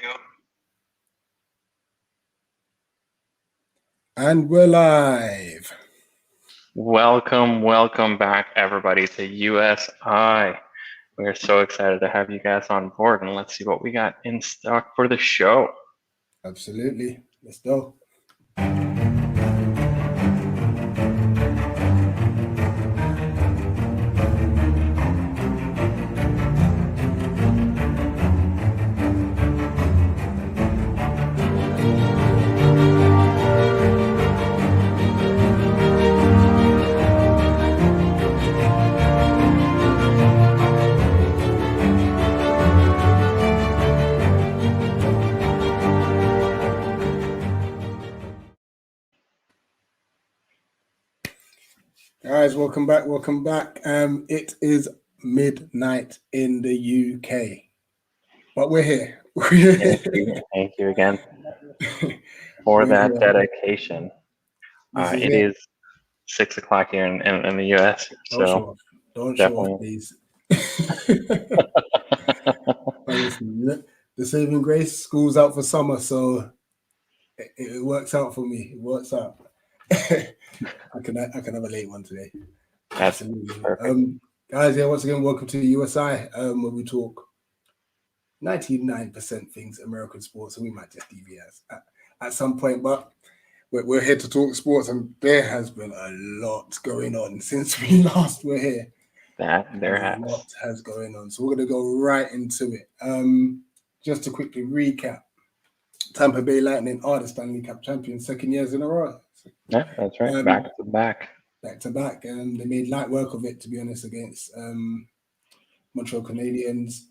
two. And we're live. Welcome back, everybody, to USI. We're so excited to have you guys on board, and let's see what we got in stock for the show. Absolutely. Let's go. Guys, welcome back. It is midnight in the UK, but we're here. Thank you again for that dedication. It is 6 o'clock here in the US. Don't show off, please. The saving grace, school's out for summer, so it works out for me. It works out. I can have a late one today. That's perfect. Guys, once again, welcome to USI, where we talk 99% things American sports, and we might just deviate at some point, but we're here to talk sports, and there has been a lot going on since we last were here. A lot has going on, so we're going to go right into it. Just to quickly recap, Tampa Bay Lightning are the Stanley Cup champions, 2nd years in a row. Yeah, that's right. Back to back. And they made light work of it, to be honest, against Montreal Canadiens.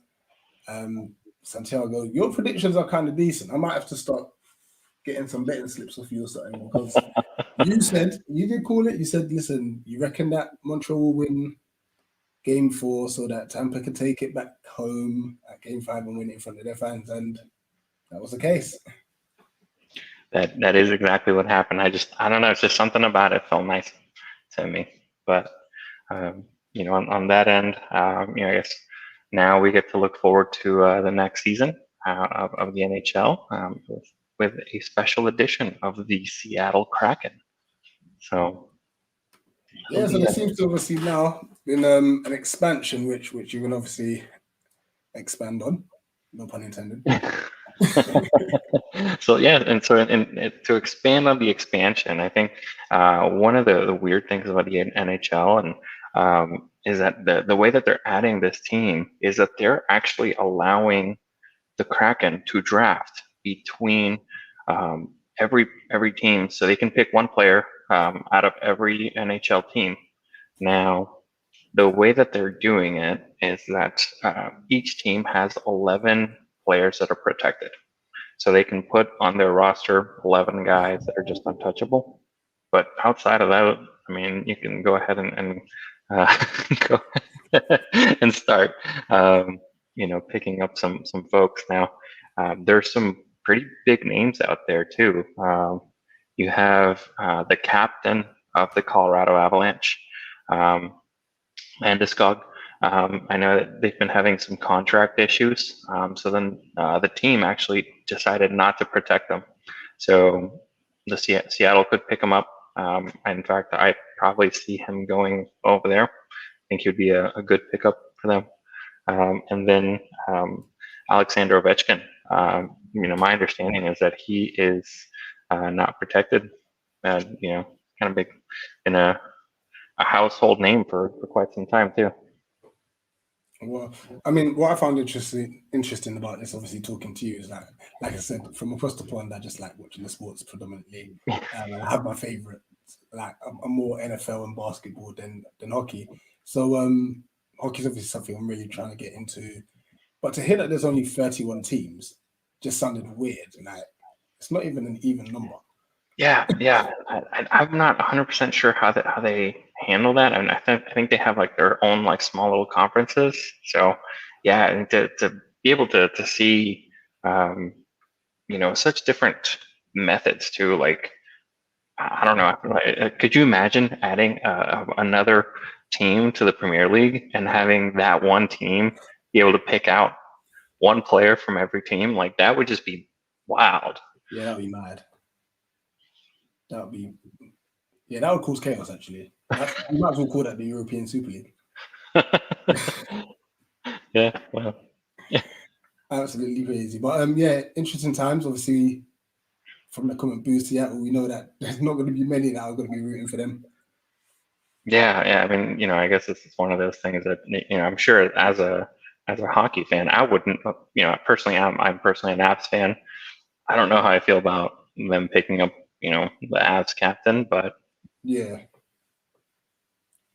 Santiago, your predictions are kind of decent. I might have to start getting some betting slips off you or something, because you did call it. You said, listen, you reckon that Montreal will win Game 4 so that Tampa can take it back home at Game 5 and win it in front of their fans, and that was the case. That is exactly what happened. I don't know. It's just something about it felt nice to me. But on that end, I guess now we get to look forward to the next season of the NHL with a special edition of the Seattle Kraken. So there seems to obviously now been an expansion, which you can obviously expand on. No pun intended. So to expand on the expansion, I think one of the weird things about the NHL is that the way that they're adding this team is that they're actually allowing the Kraken to draft between every team, so they can pick one player out of every NHL team. Now, the way that they're doing it is that each team has 11 players that are protected. So they can put on their roster 11 guys that are just untouchable. But outside of that, I mean, you can go ahead and go and start, picking up some folks. Now, there's some pretty big names out there too. You have the captain of the Colorado Avalanche, Landeskog. I know that they've been having some contract issues, so then the team actually decided not to protect them. So the Seattle could pick him up. In fact, I probably see him going over there. I think he would be a good pickup for them. And then Alexander Ovechkin. My understanding is that he is not protected. Kind of big in a household name for quite some time too. Well, I mean, what I found interesting about this, obviously talking to you, is like I said, from across the pond, I just like watching the sports predominantly. And I have my favorite. Like I'm more NFL and basketball than hockey. So hockey is obviously something I'm really trying to get into. But to hear that there's only 31 teams just sounded weird. Like it's not even an even number. Yeah. I'm not 100% sure how they handle that. I mean, I think they have like their own like small little conferences. So yeah, and to be able to see such different methods too. Like I don't know. Could you imagine adding another team to the Premier League and having that one team be able to pick out one player from every team, like that would just be wild. Yeah, that'd be mad. That would cause chaos. Actually, you might as well call that the European Super League. Yeah, well, Absolutely crazy. But yeah, interesting times. Obviously, from the comment boost Seattle, we know that there's not going to be many that are going to be rooting for them. yeah. I mean, I guess this is one of those things that I'm sure as a hockey fan, I wouldn't. Personally, I'm personally an Avs fan. I don't know how I feel about them picking up, the Avs captain, but Yeah,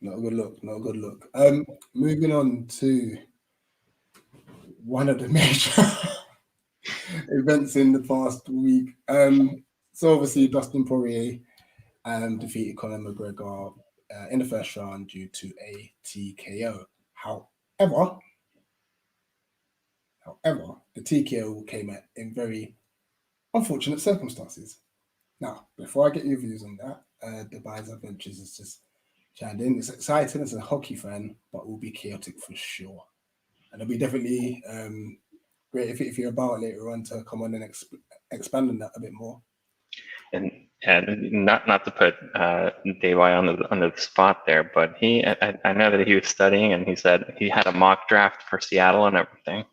not a good look. Not a good look. Moving on to one of the major events in the past week. So obviously Dustin Poirier defeated Conor McGregor in the first round due to a TKO. However, the TKO came in very unfortunate circumstances. Now, before I get your views on that, the Buys Adventures is just chimed in. It's exciting as a hockey fan, but will be chaotic for sure. And it'll be definitely great if you're about later on to come on and expand on that a bit more. And not to put Dave on the spot there, but I know that he was studying, and he said he had a mock draft for Seattle and everything.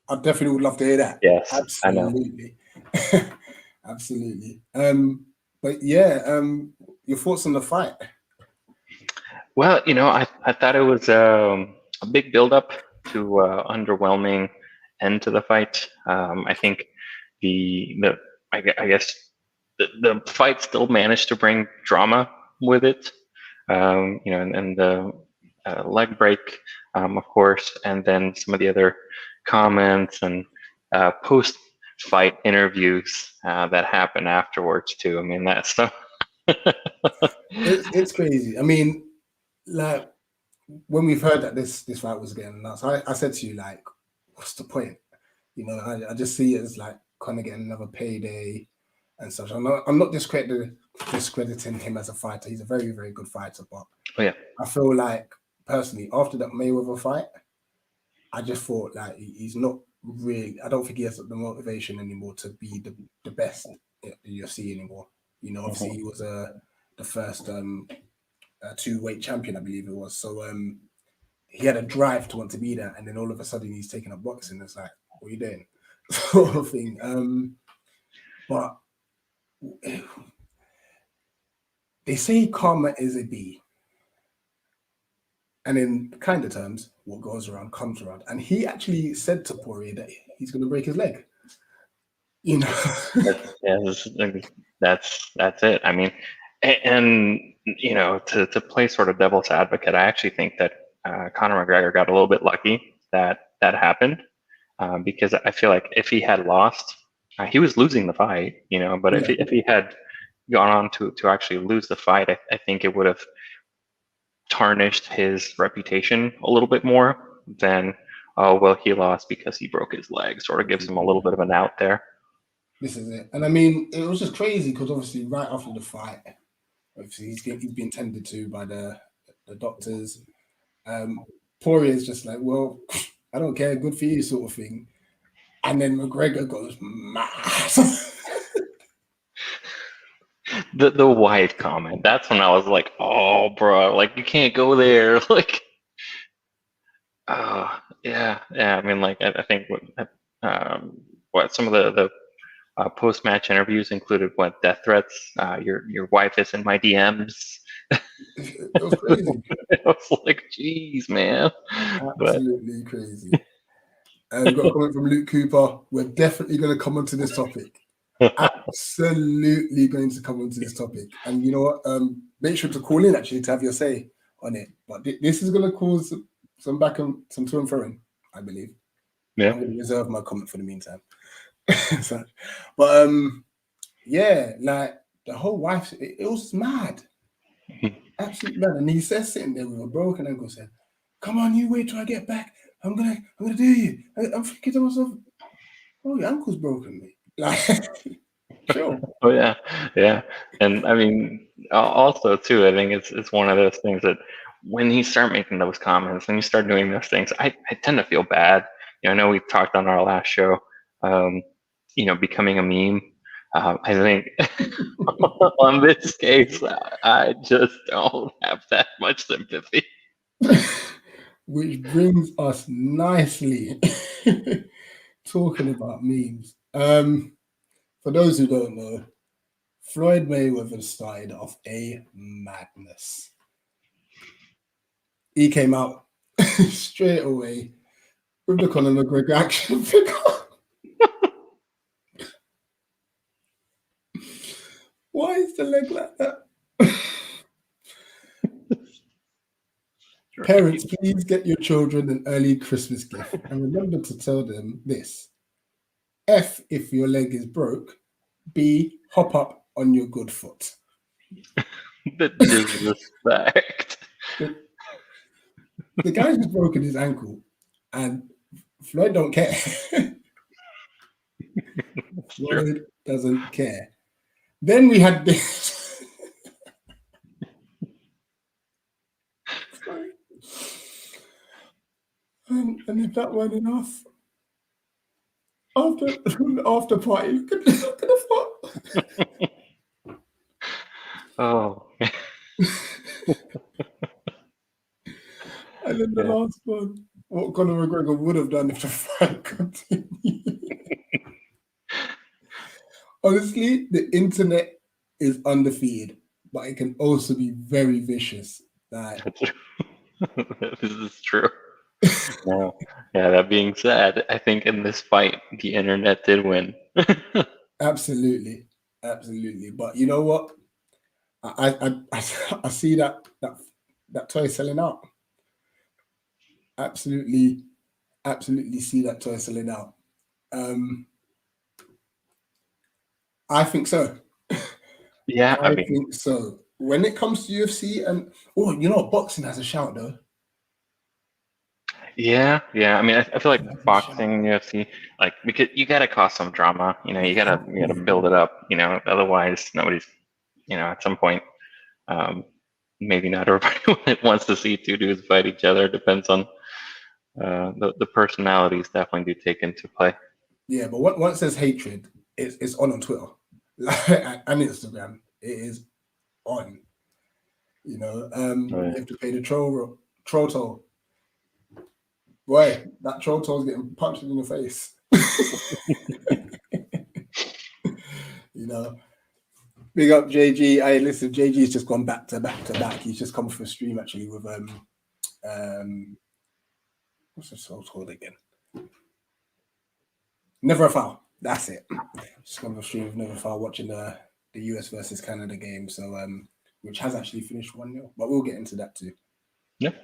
I definitely would love to hear that. Yes, absolutely, absolutely. But yeah, your thoughts on the fight? Well, I thought it was a big build-up to underwhelming end to the fight. I think I guess the fight still managed to bring drama with it. And the leg break, of course, and then some of the other comments and post-fight interviews that happen afterwards too. I mean, that stuff. It's crazy. I mean, like when we've heard that this fight was getting announced, I said to you, like, what's the point? I just see it as like kind of getting another payday and such. I'm not discrediting him as a fighter. He's a very, very good fighter, but I feel like personally after that Mayweather fight, I just thought like he's not really. I don't think he has the motivation anymore to be the best at the UFC anymore. Obviously he was the first two-weight champion, I believe it was. So he had a drive to want to be there, and then all of a sudden he's taking up boxing. It's like, what are you doing? Sort of thing. But they say karma is a bee. And in kind of terms, what goes around comes around. And he actually said to Poirier that he's going to break his leg. That's it. I mean, and to play sort of devil's advocate, I actually think that Conor McGregor got a little bit lucky that happened because I feel like if he had lost, he was losing the fight, But if he had gone on to actually lose the fight, I think it would have tarnished his reputation a little bit more than, oh, well, he lost because he broke his leg. Sort of gives him a little bit of an out there. This is it. And I mean, it was just crazy because obviously right after the fight, obviously he's been tended to by the doctors. Poirier is just like, well, I don't care, good for you sort of thing. And then McGregor goes mad. The wife comment, that's when I was like, oh, bro, like, you can't go there. Like, yeah. I mean, like, I think what some of the post-match interviews included, what, death threats, your wife is in my DMs. It was crazy. I was like, geez, man. Absolutely crazy. We've got a comment from Luke Cooper. We're definitely going to come onto this topic. Absolutely going to come onto this topic. And you know what? Make sure to call in actually to have your say on it. But this is going to cause some to and fro, I believe. Yeah. I'm going to reserve my comment for the meantime. But yeah, like the whole wife, it was mad. Absolutely mad. And he says sitting there with a broken ankle saying, come on, you wait till I get back. I'm gonna do you. I'm thinking to myself, oh, your ankle's broken, mate. Like, sure. Oh yeah. And I mean, also too, I think it's one of those things that when you start making those comments and you start doing those things, I tend to feel bad I know we talked on our last show, becoming a meme. I think on this case, I just don't have that much sympathy. Which brings us nicely talking about memes. For those who don't know, Floyd Mayweather started off a madness. He came out straight away with the Conor McGregor action figure. Why is the leg like that? Parents, please get your children an early Christmas gift and remember to tell them this. F, if your leg is broke. B, hop up on your good foot. The disrespect. The guy's just broken his ankle and Floyd don't care. Floyd doesn't care. Then we had this. Sorry. And if that weren't enough, after party, look at the foot. Oh. And then the last one, what Conor McGregor would have done if the fight continued. Honestly, the internet is undefeated, but it can also be very vicious. This is true. No. Yeah, that being said, I think in this fight, the internet did win. Absolutely. But you know what? I see that toy selling out. Absolutely see that toy selling out. I think so. Yeah, I think so. When it comes to UFC and boxing has a shout though. Yeah. I mean, I feel like boxing, UFC, like because you gotta cause some drama. You gotta build it up. Otherwise nobody's. At some point, maybe not everybody wants to see two dudes fight each other. Depends on the personalities. Definitely do take into play. Yeah, but once there's hatred, it's on Twitter and Instagram. It is on. You have to pay the troll toll. Boy, that troll toll is getting punched in the face. Big up JG. Hey, listen, JG's just gone back to back. He's just come for a stream actually with what's the show called again? Never a Foul. That's it. Just come for a stream with Never a Foul, watching the US versus Canada game. So which has actually finished 1-0, but we'll get into that too. Yeah,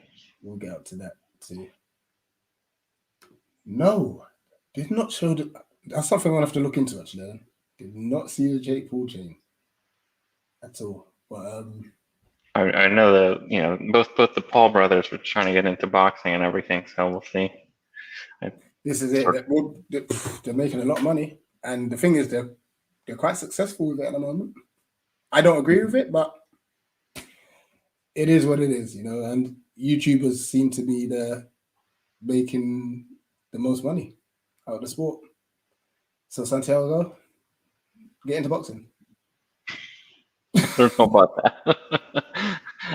we'll get up to that too. No, did not show that's something I'll have to look into actually. Then. Did not see the Jake Paul chain at all. But I know that both the Paul brothers were trying to get into boxing and everything, so we'll see. This is it. They're making a lot of money, and the thing is, they're quite successful with it at the moment. I don't agree with it, but it is what it is, And YouTubers seem to be making the most money out of the sport. So Santiago, get into boxing. I don't know about that.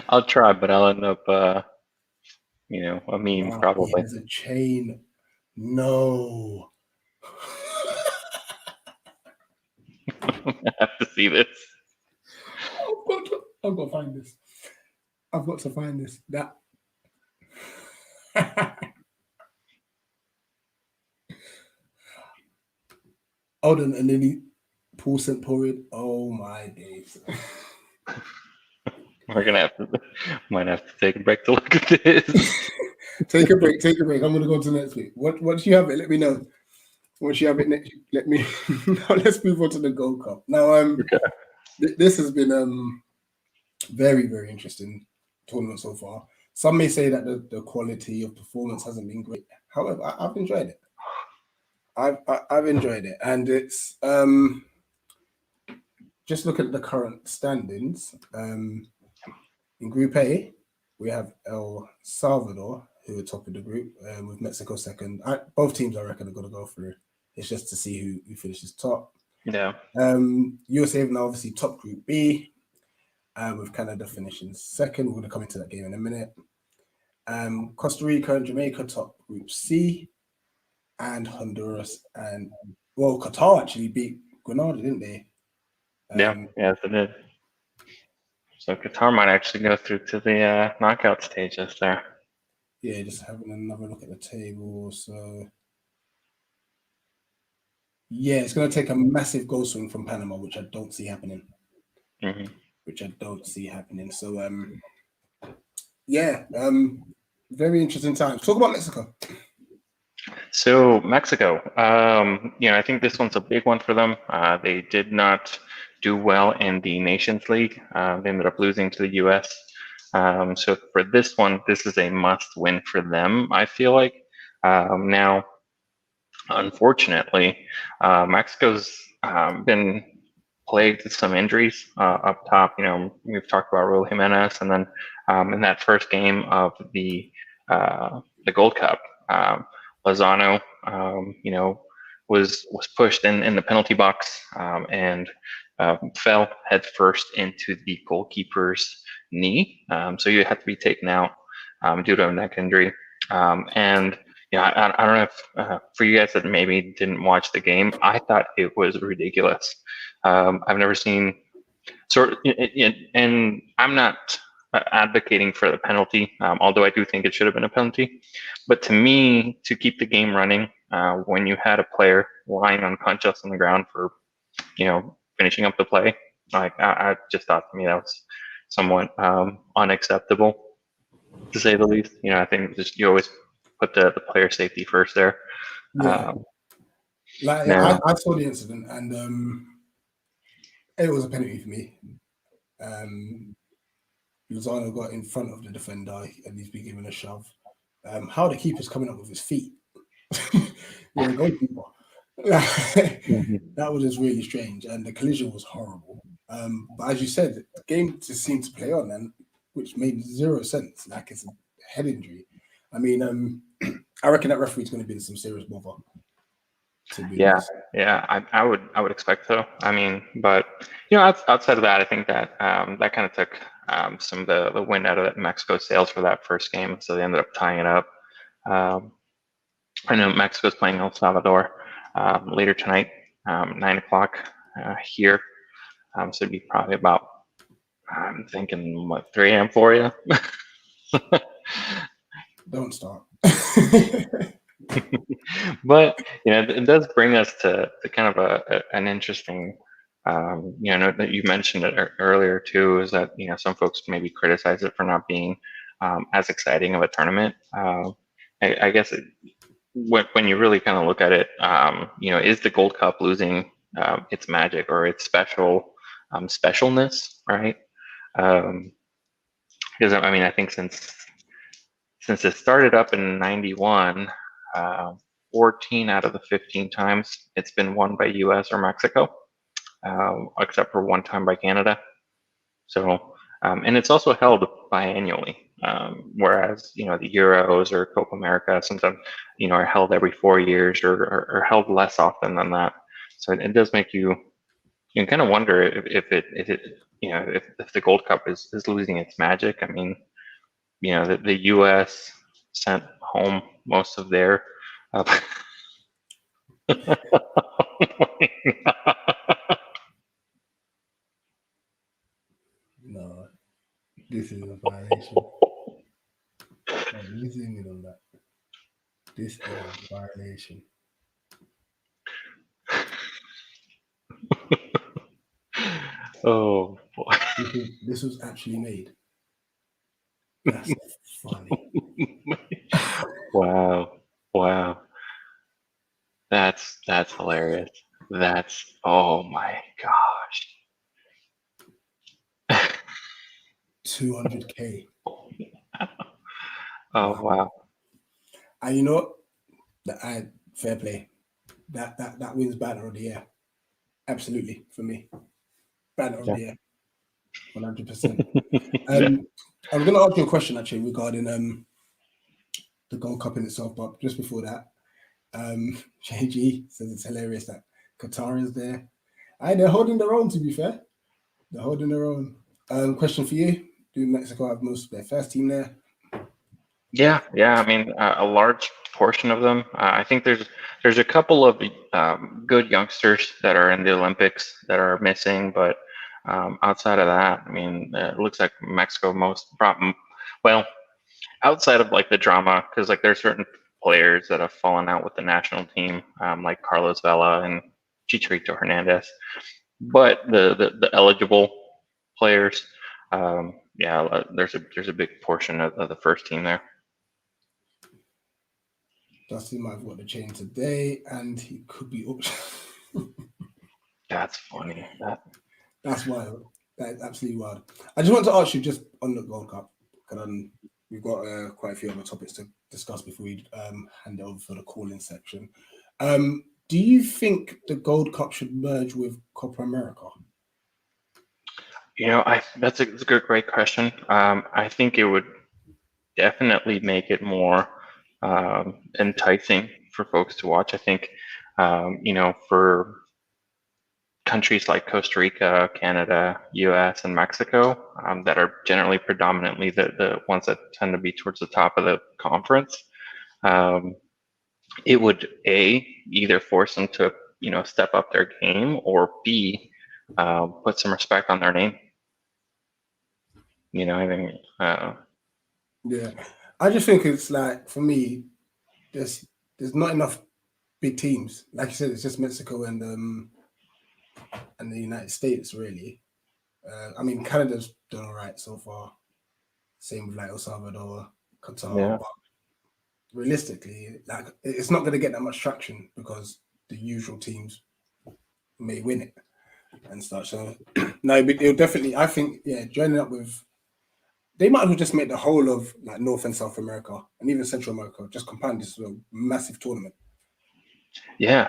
I'll try, but I'll end up, a meme probably. There's a chain. No. I have to see this. I've got to find this. I've got to find this. That. Hold on, and then he Paul St. Porrid. Oh my days. Might have to take a break to look at this. Take a break. I'm gonna go to next week. Once you have it, let me know. Once you have it next, let me. Now let's move on to the Gold Cup. Now, okay. This has been very, very interesting tournament so far. Some may say that the quality of performance hasn't been great. However, I've enjoyed it. I've enjoyed it, and it's just look at the current standings. In Group A, we have El Salvador, who are top of the group, with Mexico second. Both teams, I reckon, are going to go through. It's just to see who finishes top. Yeah. USA have now obviously top Group B, with Canada finishing second. We're going to come into that game in a minute. Costa Rica and Jamaica top Group C, and Honduras and Qatar actually beat Grenada, didn't they? Yes, it did. So Qatar might actually go through to the knockout stages there. Yeah, just having another look at the table. So yeah, it's going to take a massive goal swing from Panama, which I don't see happening. So yeah, very interesting times. Talk about Mexico. So Mexico, I think this one's a big one for them. They did not do well in the Nations League. They ended up losing to the U.S. So for this one, this is a must win for them, I feel like. Now, unfortunately, Mexico's been plagued with some injuries up top. We've talked about Raul Jimenez, and then in that first game of the Gold Cup, Lozano, was pushed in the penalty box and fell head first into the goalkeeper's knee. So you had to be taken out due to a neck injury. And I don't know if for you guys that maybe didn't watch the game, I thought it was ridiculous. I've never seen and I'm not advocating for the penalty, although I do think it should have been a penalty. But to me, to keep the game running, when you had a player lying unconscious on the ground for, finishing up the play, I just thought, to me, that was somewhat unacceptable, to say the least. I think just you always put the player safety first there. Yeah. I saw the incident, and it was a penalty for me. Lozano got in front of the defender and he's been given a shove. How the keeper's coming up with his feet? You're a goalkeeper. That was just really strange, and the collision was horrible. But as you said, the game just seemed to play on, and which made zero sense. Like, it's a head injury. I mean, I reckon that referee's going to be in some serious bother. Yeah, I would expect so. I mean, but outside of that, I think that that kind of took some of the wind out of Mexico's sails for that first game, so they ended up tying it up. I know Mexico's playing El Salvador later tonight, 9:00 here. So it'd be probably about, I'm thinking, 3 a.m. for you. Don't start. But it does bring us to kind of an interesting, that you mentioned it earlier too, is that some folks maybe criticize it for not being as exciting of a tournament. I guess when you really kind of look at it, is the Gold Cup losing its magic or its specialness, right? Because I think since it started up in '91, 14 out of the 15 times it's been won by U.S. or Mexico, except for one time by Canada. So, and it's also held biannually, whereas the Euros or Copa America sometimes are held every 4 years or held less often than that. So it does make you kind of wonder if the Gold Cup is losing its magic. I mean, the U.S. sent home most of their. No, this is a violation. I'm using it on that. This is a violation. Oh boy. This was actually made. That's funny. Wow. That's hilarious. Oh my gosh. 200K. Oh wow. And that fair play. That wins Banner of the Year. Absolutely, for me. Banner of the Year. 100%. I was going to ask you a question actually regarding the Gold Cup in itself, but just before that, JG says it's hilarious that Qatar is there. They're holding their own, to be fair. They're holding their own. Question for you. Do Mexico have most of their first team there? Yeah. I mean, a large portion of them. I think there's a couple of good youngsters that are in the Olympics that are missing, but outside of that, I mean, it looks like Mexico well, outside of like the drama, because like there's certain players that have fallen out with the national team, like Carlos Vela and Chicharito Hernandez, but the eligible players, there's a big portion of the first team there. Dustin might have got the chain today, and he could be up. That's funny. That's wild. That's absolutely wild. I just want to ask you just on the Gold Cup, because we've got quite a few other topics to discuss before we hand it over for the call-in section. Do you think the Gold Cup should merge with Copa America? That's a great question. I think it would definitely make it more enticing for folks to watch. I think, for countries like Costa Rica, Canada, US, and Mexico, that are generally predominantly the ones that tend to be towards the top of the conference, it would either force them to step up their game, or B, put some respect on their name. I think. Yeah, I just think it's like, for me, there's not enough big teams. Like you said, it's just Mexico and the United States, really. I mean, Canada's done all right so far. Same with like El Salvador, Qatar. Yeah. But realistically, like, it's not going to get that much traction because the usual teams may win it and such. So no, but it'll definitely. I think, joining up with. They might as well just make the whole of like North and South America and even Central America just combine this with a massive tournament. Yeah,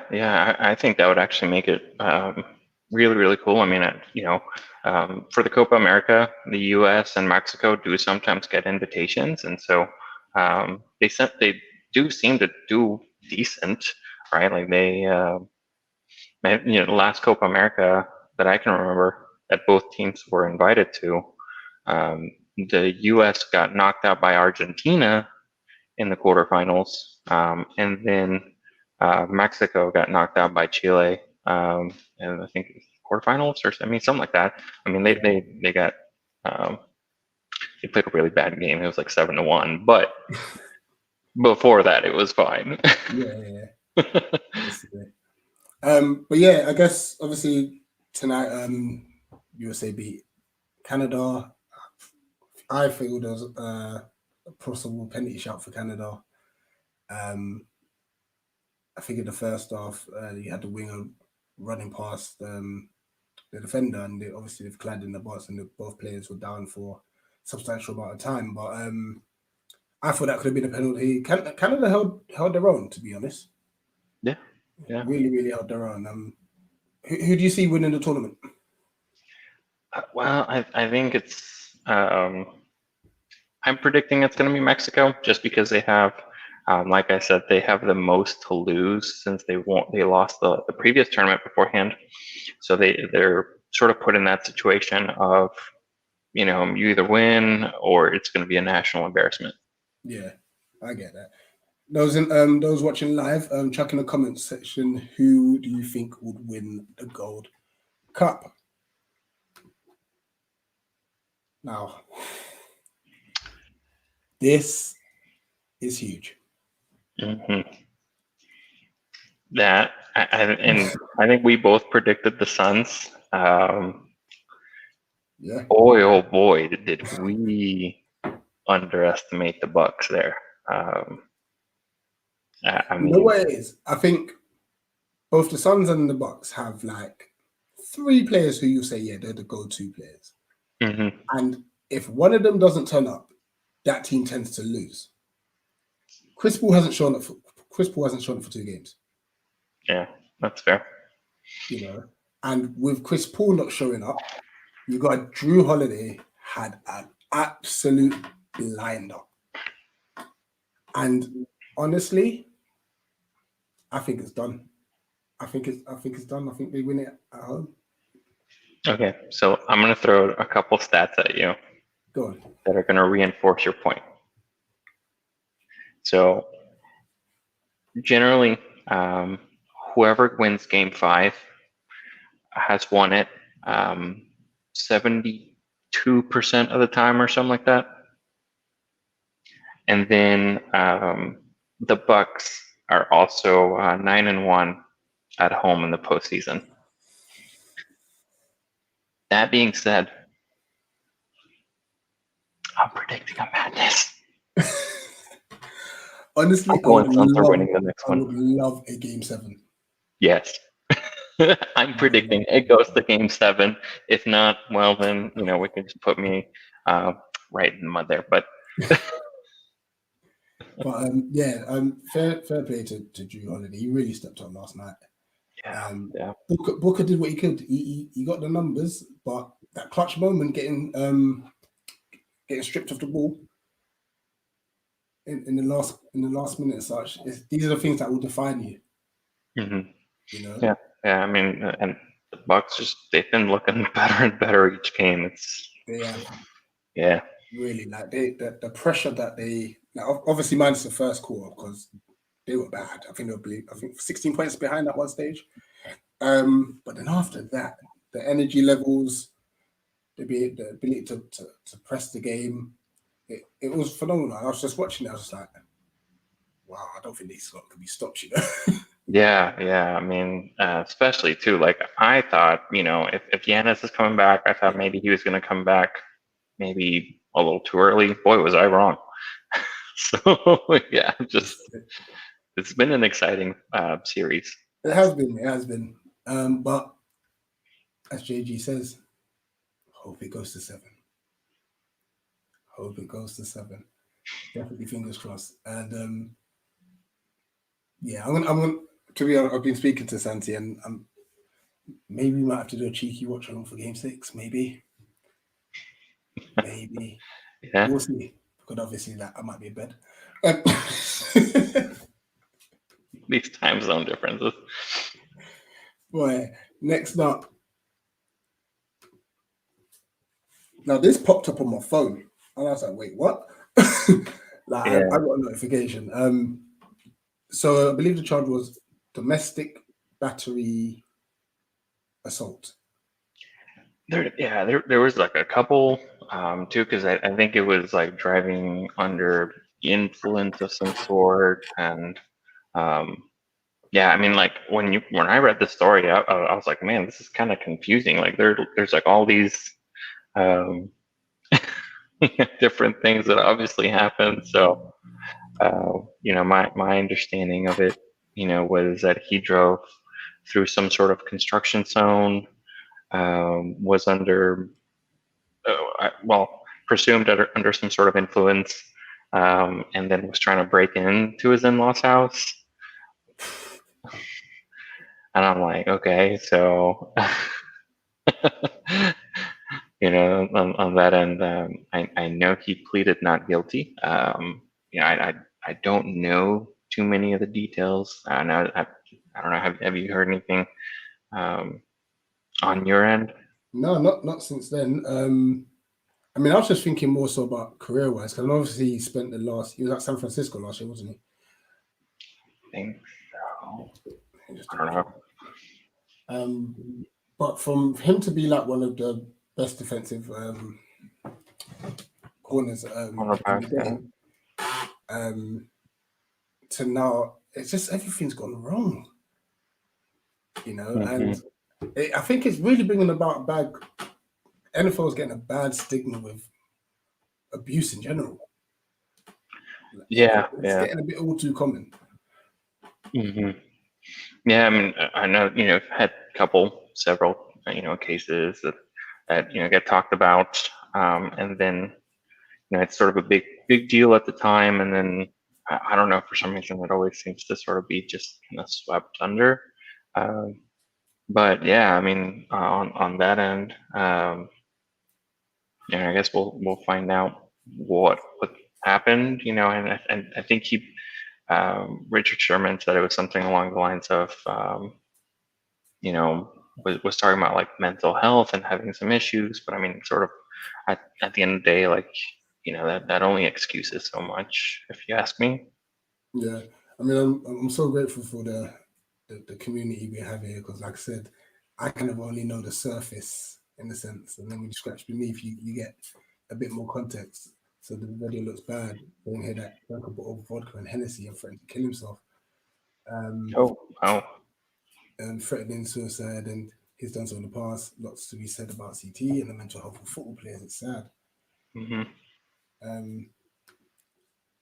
I think that would actually make it really, really cool. I mean, for the Copa America, the U.S. and Mexico do sometimes get invitations, and so they do seem to do decent, right? Like the last Copa America that I can remember that both teams were invited to, the U.S. got knocked out by Argentina in the quarterfinals, and then Mexico got knocked out by Chile, and I think quarterfinals, or something like that. I mean, they got they played a really bad game. It was like 7-1, but before that, it was fine. Yeah. But yeah, I guess obviously tonight, USA beat Canada. I feel there's a possible penalty shot for Canada. I think in the first half, you had the winger running past the defender, and they've collided in the box, and both players were down for a substantial amount of time. But I thought that could have been a penalty. Canada held their own, to be honest. Yeah. Really, really held their own. Who do you see winning the tournament? Well, I think it's. I'm predicting it's going to be Mexico, just because they have, like I said, they have the most to lose since they lost the previous tournament beforehand. So they're sort of put in that situation of, you either win or it's going to be a national embarrassment. Yeah, I get that. Those watching live, chuck in the comments section, who do you think would win the Gold Cup? Now, this is huge. Mm-hmm. That I think we both predicted the Suns. Yeah. Boy, oh boy, did we underestimate the Bucks there. I mean, You know what it is? I think both the Suns and the Bucks have like 3 players who you say, yeah, they're the go-to players. Mm-hmm. And if one of them doesn't turn up, that team tends to lose. Chris Paul hasn't shown up for 2 games. Yeah, that's fair. And with Chris Paul not showing up, you got Drew Holiday had an absolute blinder. And honestly, I think it's done. I think it's done. I think they win it at home. Okay, so I'm going to throw a couple stats at you Go on. that are going to reinforce your point. So generally, whoever wins Game 5 has won it 72% of the time or something like that. And then the Bucks are also 9-1 at home in the postseason. That being said, I'm predicting a madness. Honestly, I'm going Suns are winning the next I one. would love a Game 7. Yes. I'm predicting it goes to Game 7. If not, well then, we can just put me right in the mud there. But But fair play to Drew Holiday. He really stepped up last night. yeah. Booker did what he could. He got the numbers, but that clutch moment, getting stripped of the ball in the last minute, and such. These are the things that will define you. Mm-hmm. Yeah. I mean, and the Bucks they've been looking better and better each game. Yeah. Really, like the pressure that they obviously minus the first quarter because they were bad. I think 16 points behind at one stage. But then after that, the energy levels, the ability to press the game, it was phenomenal. I was just watching it. I was just like, wow, I don't think this can be stopped. Yeah. I mean, especially too, like I thought, if Giannis is coming back, I thought maybe he was going to come back maybe a little too early. Boy, was I wrong. So yeah, it's been an exciting series. It has been. But as JG says, hope it goes to 7. Hope it goes to 7. Definitely fingers crossed. And yeah, I'm gonna. To be honest, I've been speaking to Santi, and maybe we might have to do a cheeky watch along for Game 6. Maybe. Yeah. We'll see. Because obviously that I might be in bed. These time zone differences. Boy, next up. Now this popped up on my phone, and I was like, "Wait, what?" I got a notification. So I believe the charge was domestic battery assault. There was like a couple too, because I think it was like driving under influence of some sort, and I mean, like when I read the story, I was like, man, this is kind of confusing. Like there's like all these different things that obviously happened. So my understanding of it, was that he drove through some sort of construction zone, was under presumed under some sort of influence, and then was trying to break into his in-laws' house. And I'm like, okay, so on that end, I know he pleaded not guilty. I don't know too many of the details. I don't know. Have you heard anything on your end? No, not since then. I mean, I was just thinking more so about career-wise, because obviously he was at San Francisco last year, wasn't he? I think so. I don't know. But from him to be like one of the best defensive corners in the game, to now, it's just everything's gone wrong, and I think it's really bringing about NFL is getting a bad stigma with abuse in general. It's getting a bit all too common. Mm-hmm. Yeah, I mean, I know, had several, cases that get talked about, and then, it's sort of a big deal at the time, and then I don't know, for some reason it always seems to sort of be just kind of swept under. But yeah, I mean, on that end, I guess we'll find out what happened, and I think Richard Sherman said it was something along the lines of, was talking about like mental health and having some issues. But I mean, sort of at the end of the day, like, that only excuses so much, if you ask me. Yeah, I mean, I'm so grateful for the community we have here because, like I said, I kind of only know the surface in a sense, and then when you scratch beneath, you get a bit more context. So the video looks bad. Don't hear that drunk a bottle of vodka and Hennessy and threatened to kill himself, Oh, wow. and threatening suicide, and he's done so in the past. Lots to be said about CT and the mental health of football players. It's sad. Hmm. Um,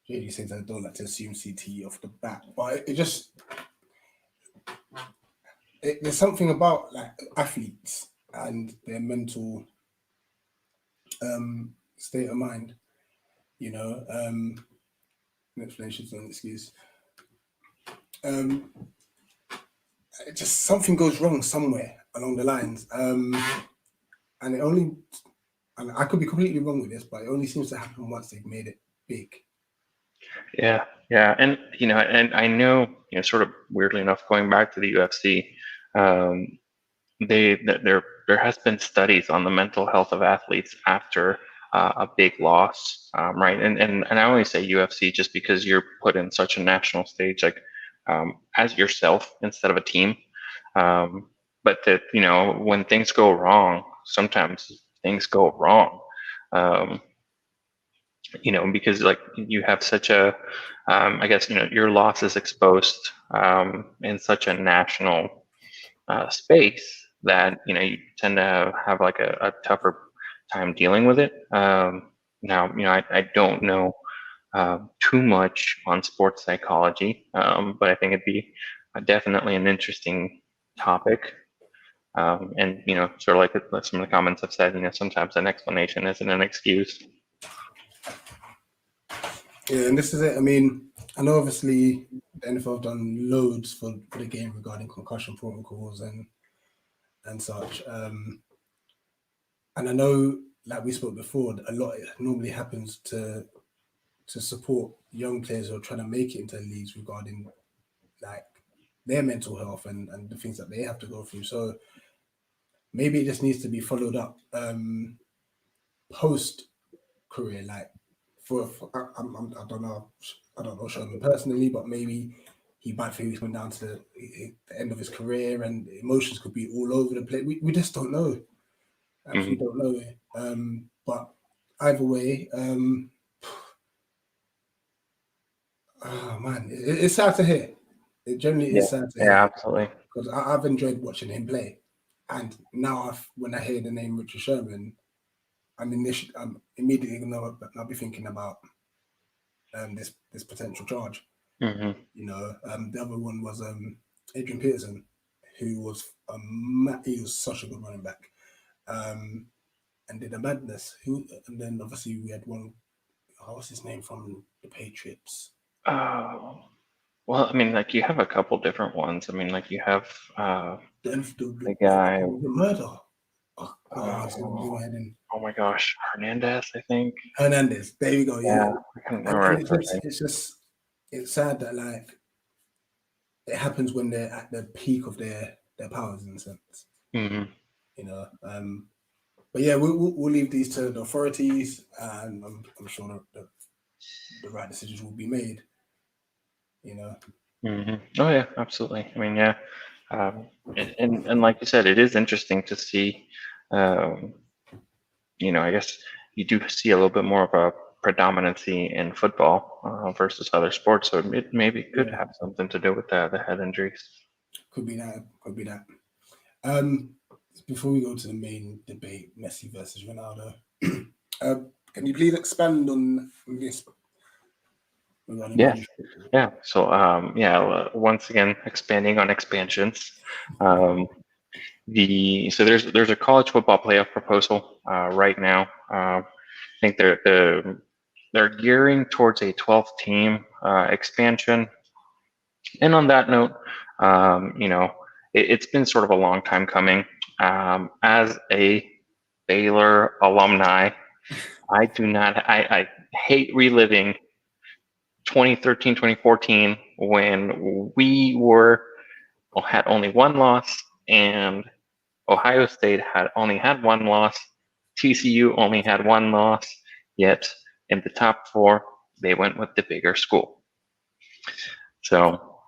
JD says I don't like to assume CT off the bat, but it just there's something about like athletes and their mental state of mind, you know. Explanation's not an excuse. It just something goes wrong somewhere along the lines, and it only, and I could be completely wrong with this, but it only seems to happen once they've made it big. Yeah, yeah, and and I know, sort of weirdly enough, going back to the UFC, um, there has been studies on the mental health of athletes after a big loss, right? And I only say UFC just because you're put in such a national stage, like, as yourself instead of a team. But that, when things go wrong, sometimes things go wrong. Um, because like you have such a, I guess, your loss is exposed in such a national space that you tend to have like a tougher time dealing with it. Now, I don't know too much on sports psychology, but I think it'd be definitely an interesting topic. And sort of like some of the comments have said, sometimes an explanation isn't an excuse. Yeah, and this is it. I mean, I know obviously the NFL have done loads for the game regarding concussion protocols and such. And I know, like we spoke before, a lot normally happens to support young players who are trying to make it into leagues regarding like their mental health and the things that they have to go through. So maybe it just needs to be followed up post career, like I don't know Sherman personally, but maybe he might feel he's coming down to the end of his career and emotions could be all over the place. We just don't know. Actually, Mm-hmm. don't know. But either way, oh man, it's sad to hear. It generally Yeah, is sad to yeah, hear absolutely. because I've enjoyed watching him play, and now when I hear the name Richard Sherman, I'm immediately gonna I'll be thinking about this potential charge. Mm-hmm. The other one was Adrian Peterson, who was he was such a good running back, and did a madness. And then obviously we had one. What's his name from the Patriots? Oh, well, I mean, like you have a couple different ones. I mean, like you have the guy. The murder. Oh God, it's gonna do Oh, my head in. oh my gosh, Hernandez, I think. Hernandez. There you go. Yeah, Yeah, I can't and remember his first it's sad that like it happens when they're at the peak of their powers in a sense. name. Mm-hmm. You know. But yeah, we'll leave these to the authorities, and I'm sure the right decisions will be made. You know. Mm-hmm. Oh yeah, absolutely. I mean, yeah, and like you said, it is interesting to see. Um, I guess you do see a little bit more of a predominancy in football versus other sports, so it maybe could Yeah, have something to do with the head injuries. could be that. Could be that. Um, Before we go to the main debate, Messi versus Ronaldo, can you please expand on this regarding Yes. British football? Yeah. So, once again, expanding on expansions. Um, so there's a college football playoff proposal right now. I think they're gearing towards a 12 team expansion. And on that note, it's been sort of a long time coming. As a Baylor alumni, I hate reliving 2013, 2014, when we had only one loss, and Ohio State had only had one loss, TCU only had one loss, yet in the top four, they went with the bigger school. So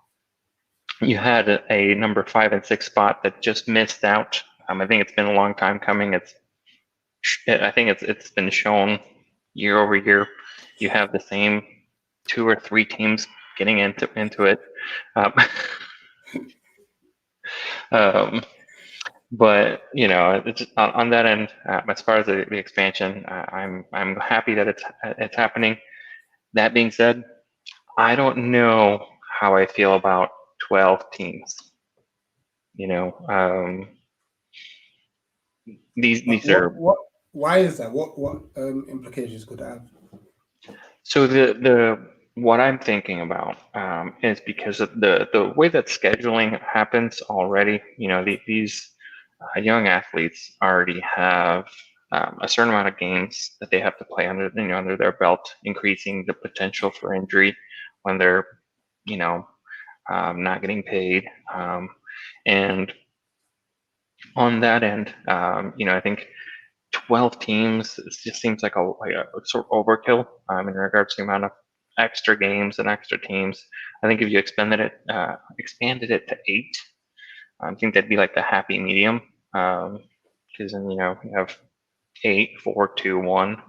you had a number 5 and 6 spot that just missed out. I think it's been a long time coming. I think it's been shown year over year. You have the same 2 or 3 teams getting into it. But it's on that end. As far as the expansion, I'm happy that it's happening. That being said, I don't know how I feel about 12 teams. These are. Why is that? What implications could that have? So the what I'm thinking about is because of the way that scheduling happens already. These young athletes already have a certain amount of games that they have to play under their belt, increasing the potential for injury when they're not getting paid. And on that end, I think 12 teams just seems like a sort of overkill in regards to the amount of extra games and extra teams. I think if you expanded it to 8, I think that'd be like the happy medium. Because then you have 8, 4, 2, 1.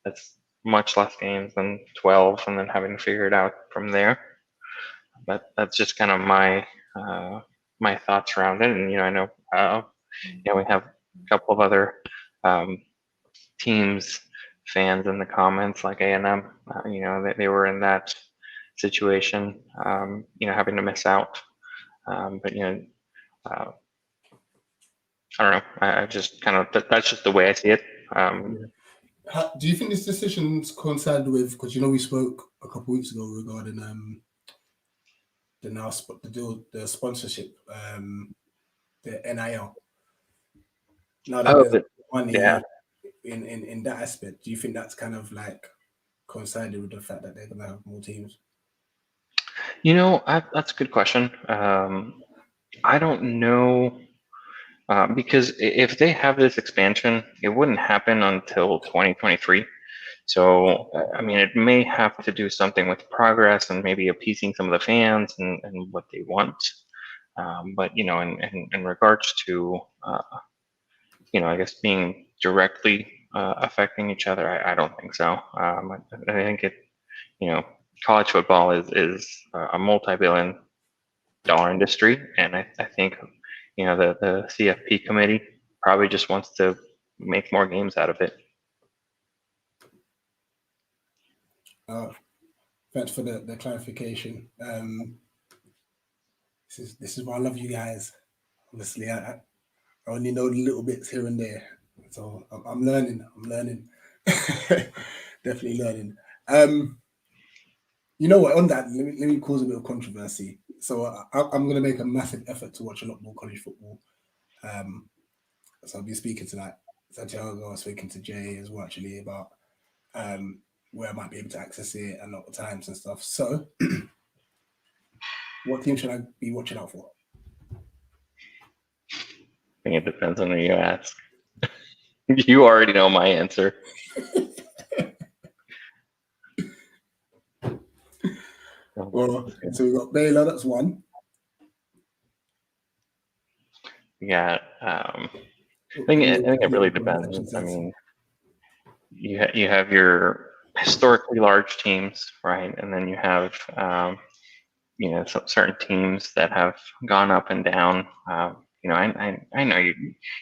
That's much less games than 12, and then having to figure it out from there. But that's just kind of my thoughts around it. And I know we have a couple of other teams fans in the comments, like A&M. They were in that situation, having to miss out. But I don't know. I just kind of that's just the way I see it. Do you think this decision's coincided with, because we spoke a couple of weeks ago regarding the sponsorship, the NIL. Now that there's money in that aspect, do you think that's kind of like coincided with the fact that they're gonna have more teams? That's a good question. I don't know. Because if they have this expansion, it wouldn't happen until 2023. So, it may have to do something with progress and maybe appeasing some of the fans and what they want. But, in regards to, I guess being directly affecting each other, I don't think so. I think college football is a multi-billion-dollar industry, and I think the CFP committee probably just wants to make more games out of it. Thanks for the clarification. This is why I love you guys. Honestly, I only know the little bits here and there, so I'm learning. Definitely learning. You know what? On that, let me cause a bit of controversy. So I'm going to make a massive effort to watch a lot more college football. So I'll be speaking to Santiago. I was speaking to Jay as well, actually, about where I might be able to access it and lot of times and stuff. So, what team should I be watching out for? I think it depends on who you ask. You already know my answer. Well, so we've got Baylor, that's one. Yeah, I think it really depends. You have your historically large teams, right? And then you have certain teams that have gone up and down. I know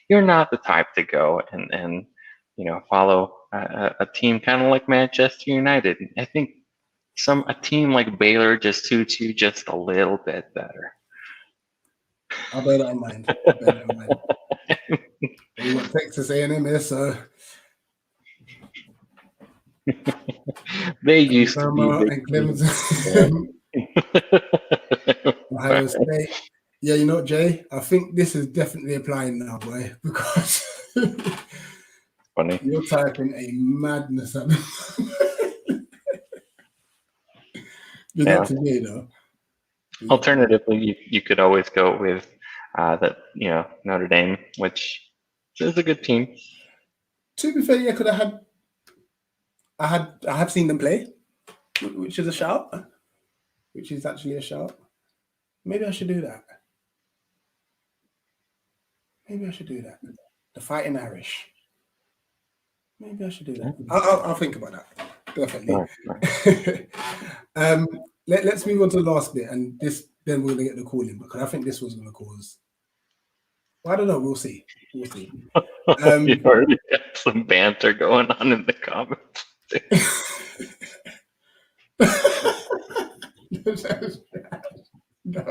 you're not the type to go and follow a team kind of like Manchester United. I think a team like Baylor just suits you just a little bit better. I'll bear that in mind. We got Texas A&M here, so they used to be and Clemson. Ohio State. Yeah, Jay, I think this is definitely applying now, boy, because funny. You're typing a madness at me. But Yeah. not today, though. Alternatively, you could always go with that Notre Dame, which is a good team. To be fair, yeah, could I have seen them play, which is a shout, which is actually a shout. Maybe I should do that. The Fighting Irish. Maybe I should do that. I'll think about that. Definitely. Right. Let's move on to the last bit, and then we're gonna get the call in, because I think this was gonna cause. Well, I don't know. We'll see. You already got some banter going on in the comments. No.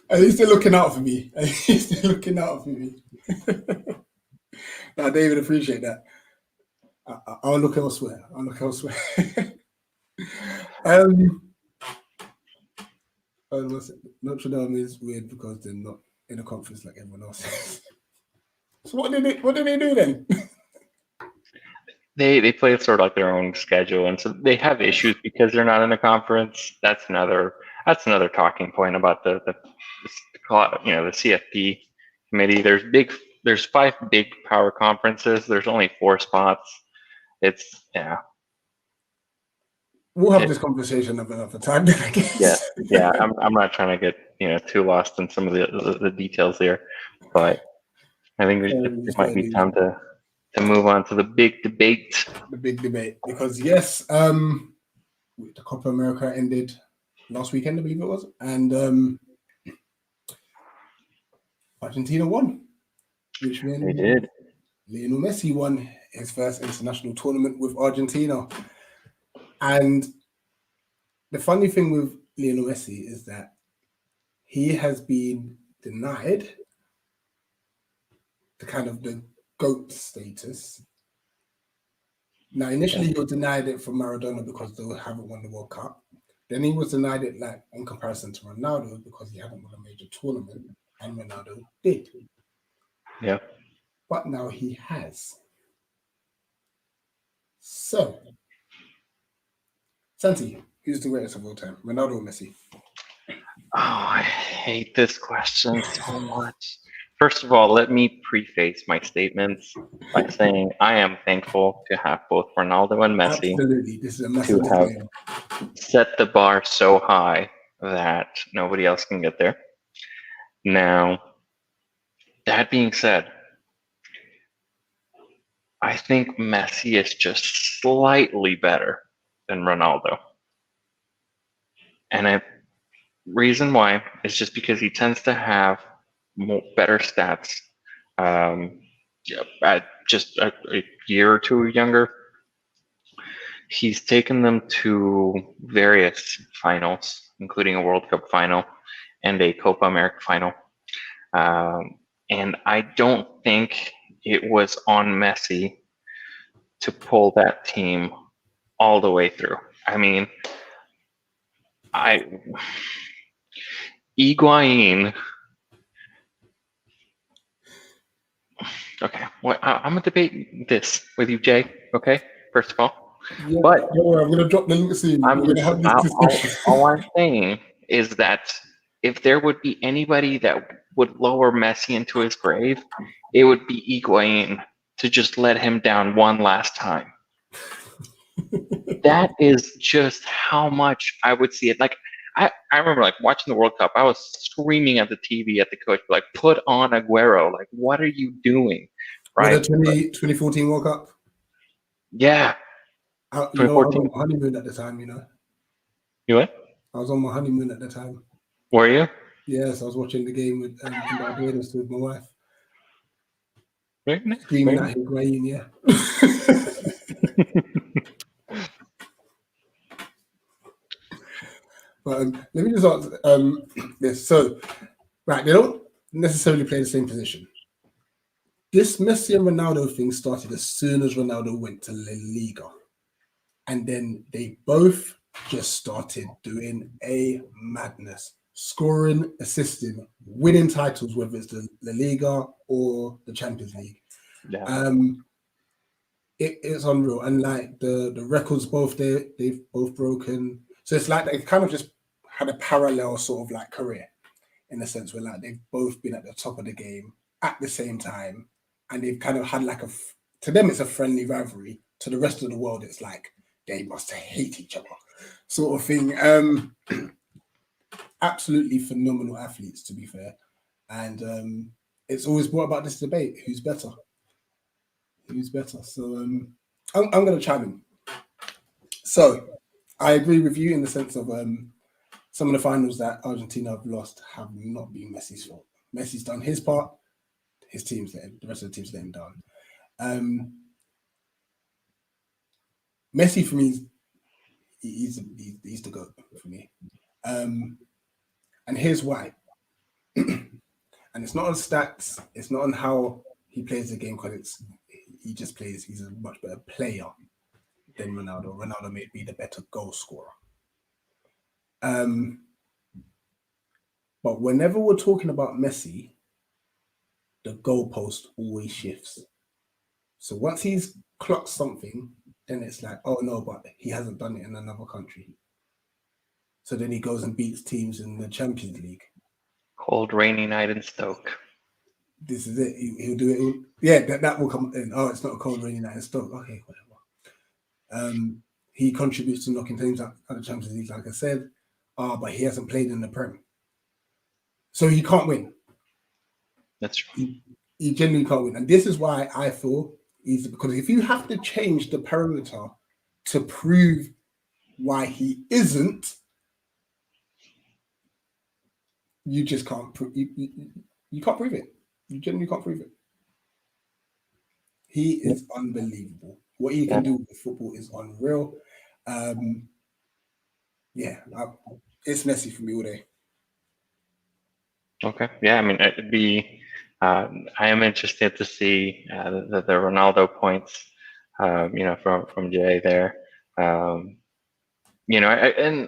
At least they're looking out for me. Now, David, appreciate that. I'll look elsewhere. Notre Dame is weird because they're not in a conference like everyone else. So what did they do then? They play sort of like their own schedule, and so they have issues because they're not in a conference. That's another talking point about the CFP committee. There's 5 big power conferences. There's only 4 spots. We'll have this conversation another time, I guess. Yeah. I'm not trying to get too lost in some of the details here, but I think it might be time to move on to the big debate. The big debate, because yes, the Copa America ended last weekend, I believe it was, and Argentina won, which meant They did. Lionel Messi won his first international tournament with Argentina. And the funny thing with Lionel Messi is that he has been denied the GOAT status. Now, initially, he was denied it from Maradona because they haven't won the World Cup. Then he was denied it, like, in comparison to Ronaldo, because he hadn't won a major tournament, and Ronaldo did. Yeah. But now he has. So, Santi, who's the greatest of all time, Ronaldo or Messi? Oh, I hate this question so much. First of all, let me preface my statements by saying I am thankful to have both Ronaldo and Messi. Absolutely, this is a massive to have set the bar so high that nobody else can get there. Now, that being said, I think Messi is just slightly better than Ronaldo. And reason why is just because he tends to have better stats at just a year or two younger. He's taken them to various finals, including a World Cup final and a Copa America final. And I don't think it was on Messi to pull that team all the way through. I mean, Higuain. Okay, I'm gonna debate this with you, Jay. Okay, first of all, yeah, but I'm gonna drop the link soon. All I'm saying is that if there would be anybody that would lower Messi into his grave, it would be Higuain, to just let him down one last time. That is just how much I would see it. Like, I remember, like, watching the World Cup, I was screaming at the TV at the coach, like, put on Aguero. Like, what are you doing? Right? The 2014 World Cup? Yeah. I was on my honeymoon at the time, You what? I was on my honeymoon at the time. Were you? Yes, I was watching the game with Barbados with my wife. Very nice. Screaming at Higuain, yeah. But let me just ask this. So, right, they don't necessarily play the same position. This Messi and Ronaldo thing started as soon as Ronaldo went to La Liga. And then they both just started doing a madness. Scoring, assisting, winning titles, whether it's the La Liga or the Champions League. Yeah. it's unreal, and like the records they've both broken. So it's like they kind of just had a parallel sort of like career in a sense where like they've both been at the top of the game at the same time, and they've kind of had like to them it's a friendly rivalry. To the rest of the world, it's like they must hate each other, sort of thing. Absolutely phenomenal athletes, to be fair, and it's always brought about this debate: who's better? Who's better? So I'm going to chime in. So I agree with you in the sense of some of the finals that Argentina have lost have not been Messi's fault. Messi's done his part. His team's let him, the rest of the team's let him down. Messi for me, he's the GOAT for me. And here's why. And it's not on stats. It's not on how he plays the game because he just plays. He's a much better player than Ronaldo. Ronaldo may be the better goal scorer. But whenever we're talking about Messi, the goalpost always shifts. So once he's clocked something, then it's like, oh no, but he hasn't done it in another country. So then he goes and beats teams in the Champions League. Cold, rainy night in Stoke. This is it. He'll do it. Yeah, that will come in. Oh, it's not a cold, rainy night in Stoke. Okay, whatever. He contributes to knocking teams out of the Champions League, like I said. But he hasn't played in the Prem. So he can't win. That's true. He genuinely can't win. And this is why I feel easy, because if you have to change the perimeter to prove why he isn't, you just can't prove you can't prove it. You genuinely can't prove it. He is unbelievable. What he can do with football is unreal. It's Messi for me all day. Okay. Yeah, I mean, it'd be. I am interested to see the Ronaldo points, from Jay there. And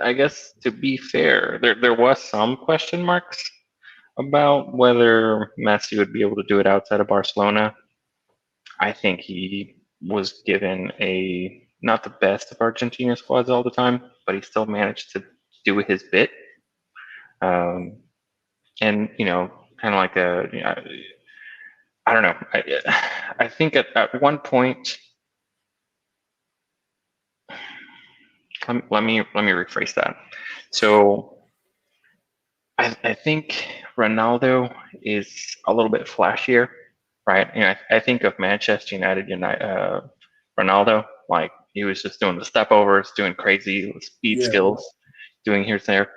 I guess to be fair, there was some question marks about whether Messi would be able to do it outside of Barcelona. I think he was given not the best of Argentina squads all the time, but he still managed to do his bit. And kind of like I don't know. I think at one point, let me rephrase that. So I think Ronaldo is a little bit flashier, right? I think of Manchester United, Ronaldo, like he was just doing the step overs, doing crazy speed skills, doing here and there.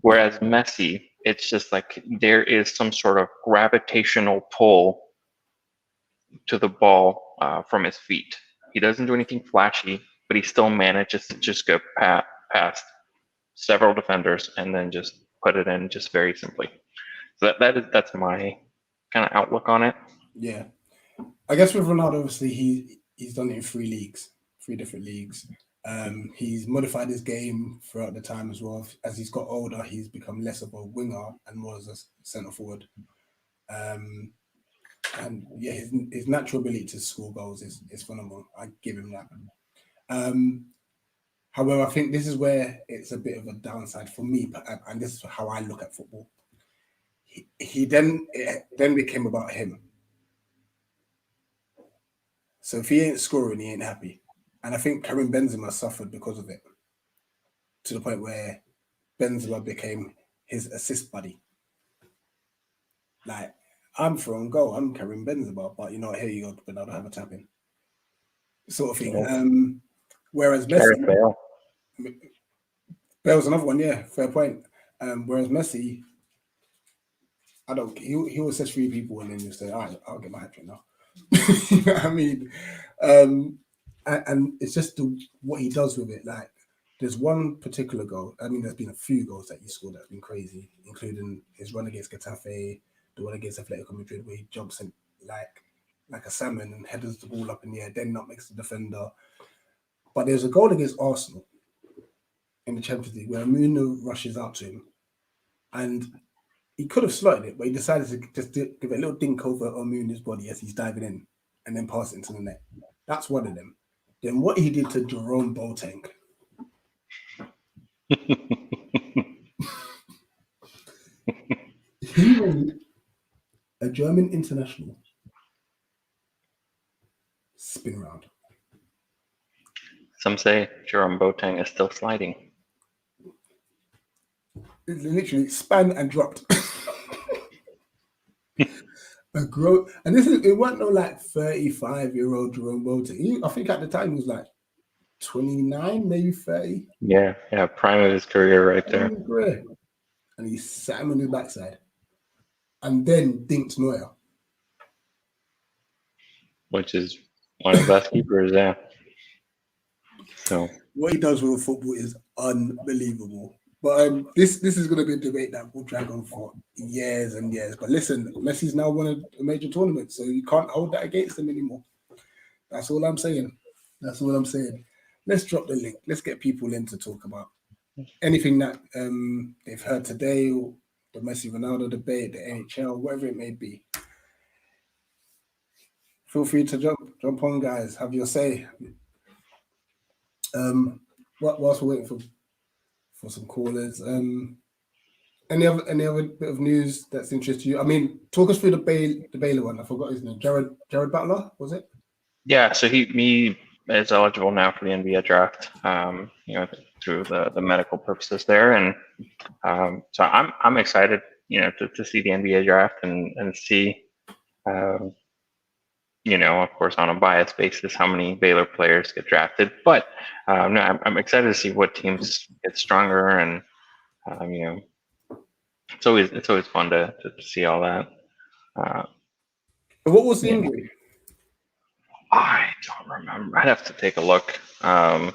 Whereas Messi, it's just like there is some sort of gravitational pull to the ball from his feet. He doesn't do anything flashy, but he still manages to just go past several defenders and then just put it in just very simply. So that's my kind of outlook on it. Yeah, I guess with Ronaldo, obviously he's done it in 3 different leagues. He's modified his game throughout the time as well. As he's got older, he's become less of a winger and more as a centre forward. And yeah, his natural ability to score goals is phenomenal. I give him that. However, I think this is where it's a bit of a downside for me, and this is how I look at football. It then became about him. So if he ain't scoring, he ain't happy. And I think Karim Benzema suffered because of it, to the point where Benzema became his assist buddy. Like, I'm throwing goal, I'm Karim Benzema, but here you go, but I don't have a tap in. Sort of thing. Yeah. Whereas Messi, Bale's another one, yeah, fair point. Whereas Messi, he will assist 3 people and then he'll say, all right, I'll get my hat trick now. You know what I mean? And it's just what he does with it. Like, there's one particular goal. I mean, there's been a few goals that he scored that's been crazy, including his run against Getafe, the one against Atletico Madrid, where he jumps in like a salmon and headers the ball up in the air, then not makes the defender. But there's a goal against Arsenal in the Champions League where Muno rushes out to him, and he could have slotted it, but he decided to just give a little dink over Muno's body as he's diving in, and then pass it into the net. That's one of them. Then what he did to Jerome Boateng. He made a German international spin around. Some say Jerome Boateng is still sliding. It literally span and dropped. And it wasn't no like 35-year-old Jerome Boateng. I think at the time he was like 29, maybe 30. Yeah, prime of his career right there. And he sat him on his backside. And then dinked Neuer. Which is one of the best keepers, yeah. So what he does with football is unbelievable. But this is going to be a debate that will drag on for years and years. But listen, Messi's now won a major tournament, so you can't hold that against him anymore. That's all I'm saying. Let's drop the link. Let's get people in to talk about anything that they've heard today, or the Messi-Ronaldo debate, the NHL, whatever it may be. Feel free to jump on, guys. Have your say. Whilst we're waiting for some callers, any other bit of news that's interesting you? I mean, talk us through the Baylor one. I forgot his name. Jared Butler, was it? Yeah, so he is eligible now for the NBA draft. Through the medical purposes there, and so I'm excited, to see the NBA draft and see, of course, on a biased basis, how many Baylor players get drafted. But no, I'm excited to see what teams get stronger, and it's always fun to see all that. What was the injury? I don't remember. I'd have to take a look. I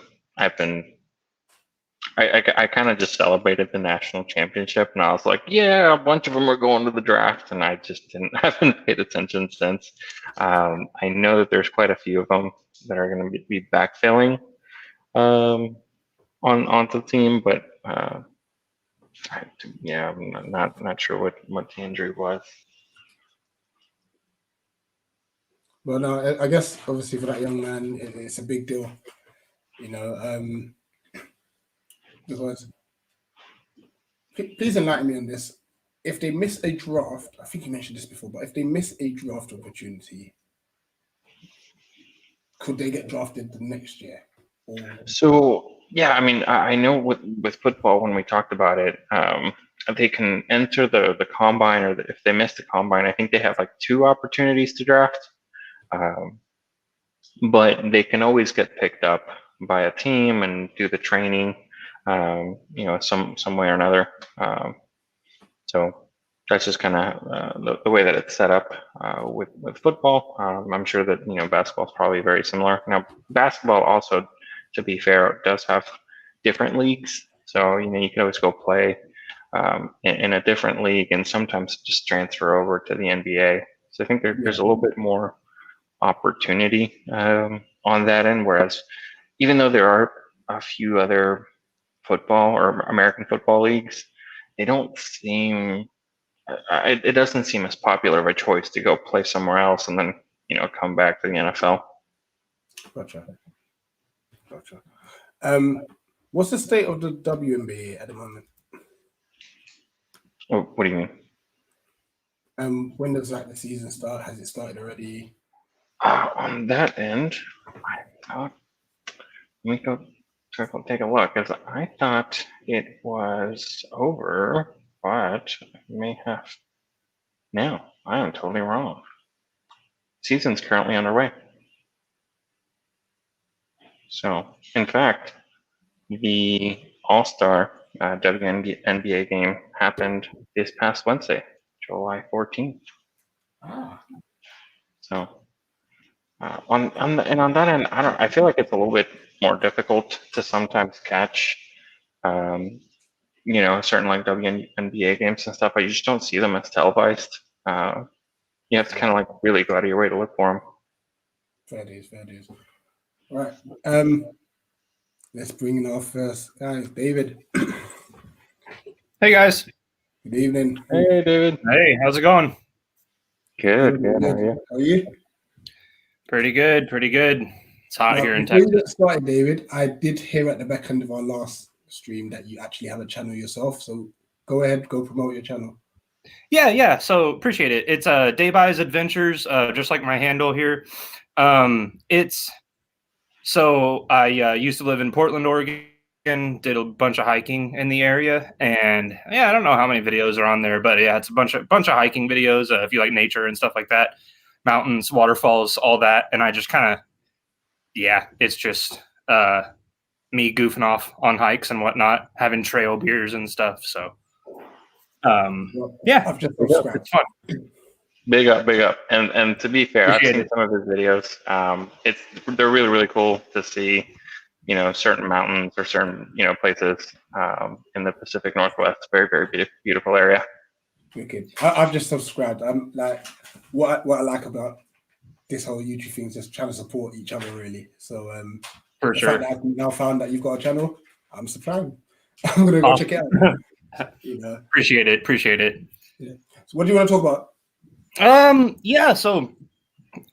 kind of just celebrated the national championship, and I was like, yeah, a bunch of them are going to the draft, and I just haven't paid attention since. I know that there's quite a few of them that are going to be backfilling onto the team, but I'm not sure what the injury was. Well, no, I guess obviously for that young man, it's a big deal, because please enlighten me on this. If they miss a draft, I think you mentioned this before, but if they miss a draft opportunity, could they get drafted the next year? So yeah, I mean, I know with football, when we talked about it, they can enter the combine, or if they miss the combine, I think they have like 2 opportunities to draft. But they can always get picked up by a team and do the training, some way or another. So that's just kind of the way that it's set up with football. I'm sure that basketball is probably very similar. Now, basketball also, to be fair, does have different leagues. So you can always go play in a different league, and sometimes just transfer over to the NBA. So I think there's a little bit more opportunity on that end, whereas even though there are a few other football or American football leagues, they don't seem, it doesn't seem as popular of a choice to go play somewhere else and then come back to the NFL. Gotcha. What's the state of the WNBA at the moment? Oh, what do you mean? When does the season start? Has it started already? On that end, I thought, let me go take a look, because I thought it was over, but I may have. No, I am totally wrong. Season's currently underway. So, in fact, the All-Star WNBA game happened this past Wednesday, July 14th. So, on that end, I feel like it's a little bit more difficult to sometimes catch, certain like WNBA games and stuff. But you just don't see them as televised. You have to kind of like really go out of your way to look for them. Fair dues. All right. Let's bring in our first guy, David. Hey guys. Good evening. Hey David. Hey, how's it going? Good. How are you? Pretty good. It's hot Now, here in before you Texas. get started, David, I did hear at the back end of our last stream that you actually have a channel yourself. So go ahead, go promote your channel. Yeah. So appreciate it. It's Day By's Adventures, just like my handle here. It's so I used to live in Portland, Oregon. Did a bunch of hiking in the area, and I don't know how many videos are on there, but it's a bunch of hiking videos. If you like nature and stuff like that, mountains, waterfalls, all that, and I just kind of it's just me goofing off on hikes and whatnot, having trail beers and stuff. So, I've just subscribed. It's fun. Big up. And to be fair, Appreciate I've seen it. some of his videos. They're really, really cool to see, certain mountains or certain, places in the Pacific Northwest. Very, very beautiful area. Wicked. I've just subscribed. I'm like, what I like about this whole YouTube thing is just trying to support each other, really. So For the sure. fact that I've now found that you've got a channel, I'm subscribed. I'm gonna go check it out. Appreciate it. Yeah. So what do you want to talk about? So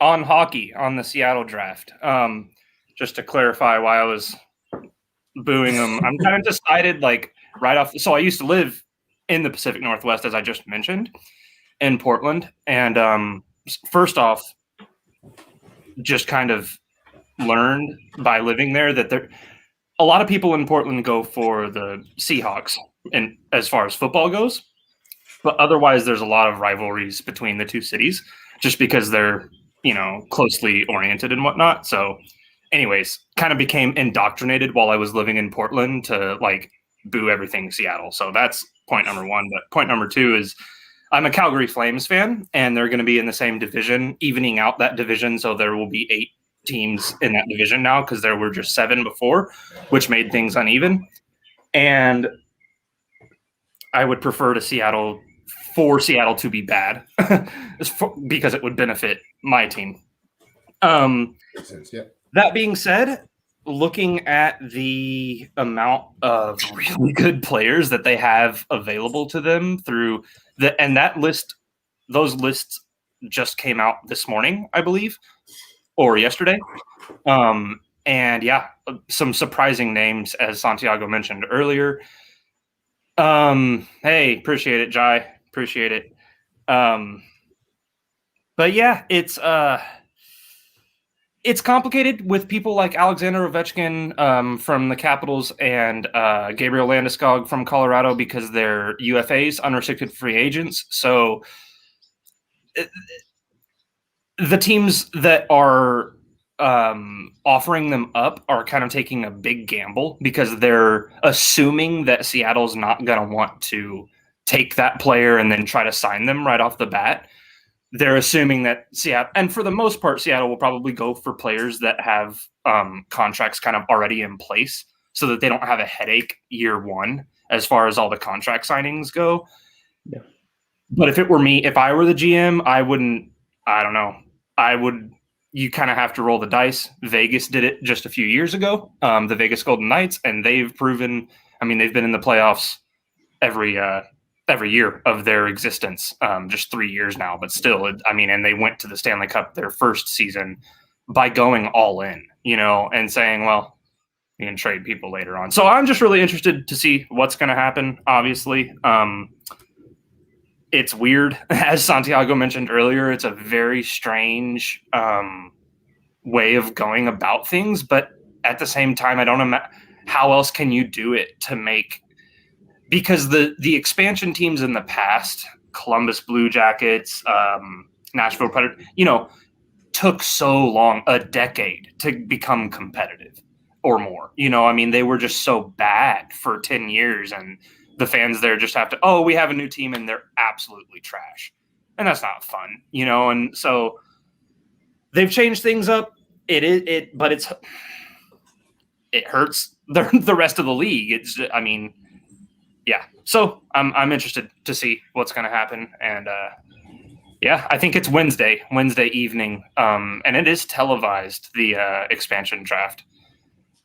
on hockey, on the Seattle draft, just to clarify why I was booing them, I'm kind of decided right off. So I used to live in the Pacific Northwest, as I just mentioned, in Portland. And first off, just kind of learned by living there that a lot of people in Portland go for the Seahawks, and as far as football goes. But otherwise, there's a lot of rivalries between the two cities just because they're, closely oriented and whatnot. So anyways, kind of became indoctrinated while I was living in Portland to boo everything Seattle. So that's point number one. But point number two is I'm a Calgary Flames fan, and they're going to be in the same division, evening out that division. So there will be 8 teams in that division now because there were just 7 before, which made things uneven. And I would prefer for Seattle to be bad because it would benefit my team. Makes sense, yeah. That being said, looking at the amount of really good players that they have available to them through those lists just came out this morning, I believe, or yesterday. And some surprising names, as Santiago mentioned earlier. Hey, appreciate it, Jai. Appreciate it. But it's complicated with people like Alexander Ovechkin from the Capitals and Gabriel Landeskog from Colorado because they're UFAs, unrestricted free agents. So the teams that are offering them up are kind of taking a big gamble because they're assuming that Seattle's not going to want to take that player and then try to sign them right off the bat. They're assuming that Seattle, and for the most part, Seattle will probably go for players that have contracts kind of already in place so that they don't have a headache year one as far as all the contract signings go. Yeah. But if it were me, if I were the GM, you kind of have to roll the dice. Vegas did it just a few years ago, the Vegas Golden Knights, and they've proven, they've been in the playoffs every year of their existence, just 3 years now, but still, and they went to the Stanley Cup their first season by going all in, and saying, well, you can trade people later on. So I'm just really interested to see what's going to happen. Obviously, it's weird. As Santiago mentioned earlier, it's a very strange way of going about things, but at the same time, I don't know how else can you do it to make, because the expansion teams in the past, Columbus Blue Jackets, Nashville Predators, took so long, a decade, to become competitive or more. They were just so bad for 10 years, and the fans there just have to, we have a new team, and they're absolutely trash. And that's not fun, and so they've changed things up. It hurts the rest of the league. So I'm interested to see what's going to happen. And I think it's Wednesday evening. And it is televised, the expansion draft.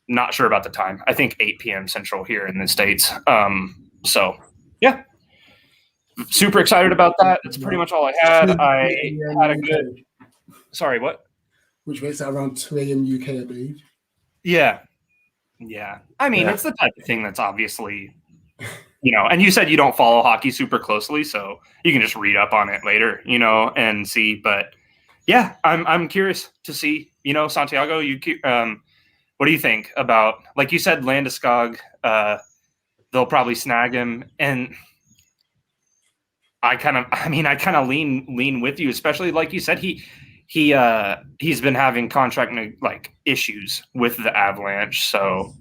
Not sure about the time. I think 8 p.m. Central here in the States. Super excited about that. That's pretty much all I had. I had a good. Sorry, what? which makes it around 2 a.m. UK, I believe. Yeah. I mean, it's the type of thing that's obviously, and you said you don't follow hockey super closely, so you can just read up on it later, and see. But yeah, I'm curious to see, Santiago, what do you think about, like you said, Landeskog, they'll probably snag him. And I kind of lean with you, especially like you said, he's been having contract issues with the Avalanche. So,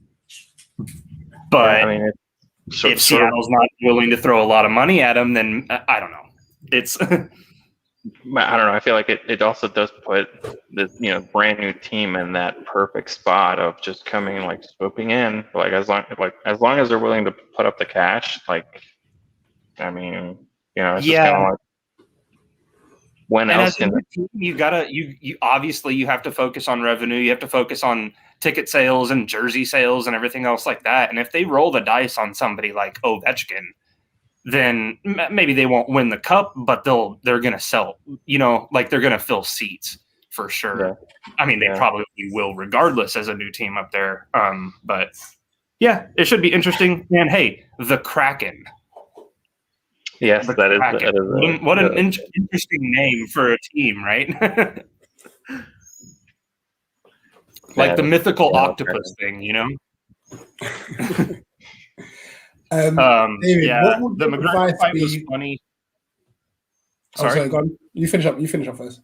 but if Seattle's not willing to throw a lot of money at him, then I don't know. It's I don't know. I feel like it also does put this brand new team in that perfect spot of just coming swooping in as long as they're willing to put up the cash. It's just kind of like when and else can you gotta you obviously you have to focus on revenue. You have to focus on ticket sales and jersey sales and everything else like that. And if they roll the dice on somebody like Ovechkin, then maybe they won't win the cup, but they're gonna sell. They're gonna fill seats for sure. Yeah. I mean, they probably will regardless as a new team up there. But yeah, it should be interesting. And hey, the Kraken. Yes, that is what an interesting name for a team, right? Like the mythical octopus thing, David, the McGregor fight was funny. Sorry, go on. You finish up first.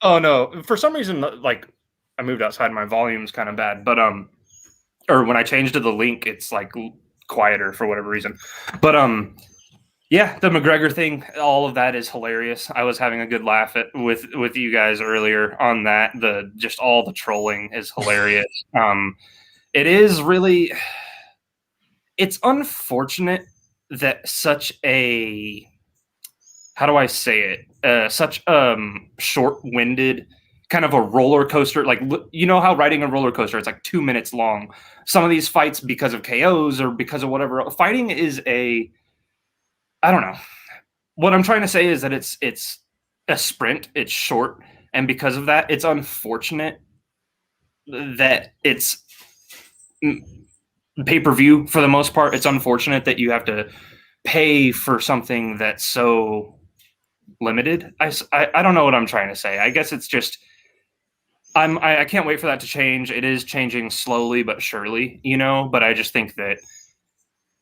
Oh no! For some reason, I moved outside. My volume's kind of bad, but or when I changed to the link, it's quieter for whatever reason. But yeah, the McGregor thing, all of that is hilarious. I was having a good laugh with you guys earlier on that. Just all the trolling is hilarious. It is really, it's unfortunate that such a, how do I say it? Such short-winded kind of a roller coaster. How riding a roller coaster, it's 2 minutes long. Some of these fights, because of KOs or because of whatever, fighting is I don't know. What I'm trying to say is that it's a sprint. It's short, and because of that, it's unfortunate that it's pay-per-view for the most part. It's unfortunate that you have to pay for something that's so limited. I don't know what I'm trying to say. I guess it's just I can't wait for that to change. It is changing slowly but surely, But I just think that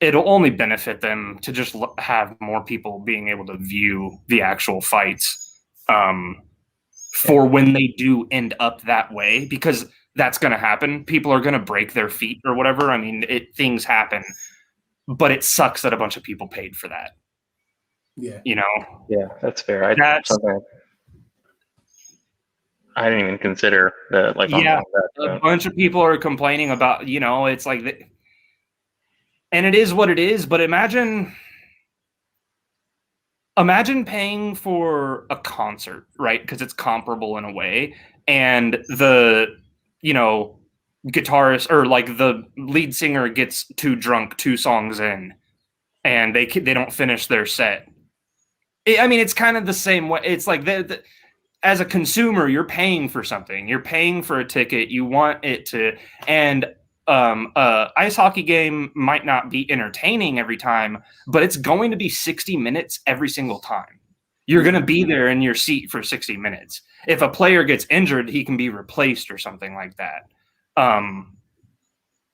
it'll only benefit them to just have more people being able to view the actual fights for when they do end up that way, because that's going to happen. People are going to break their feet or whatever. I mean, things happen, but it sucks that a bunch of people paid for that. Yeah. Yeah, that's fair. I didn't even consider that. A bunch of people are complaining about, it's and it is what it is, but imagine paying for a concert, right? Because it's comparable in a way. And the, guitarist or the lead singer gets too drunk 2 songs in and they don't finish their set. It's kind of the same way. It's as a consumer, you're paying for something. You're paying for a ticket. You want it to, and ice hockey game might not be entertaining every time, but it's going to be 60 minutes every single time. You're going to be there in your seat for 60 minutes. If a player gets injured, he can be replaced or something like that.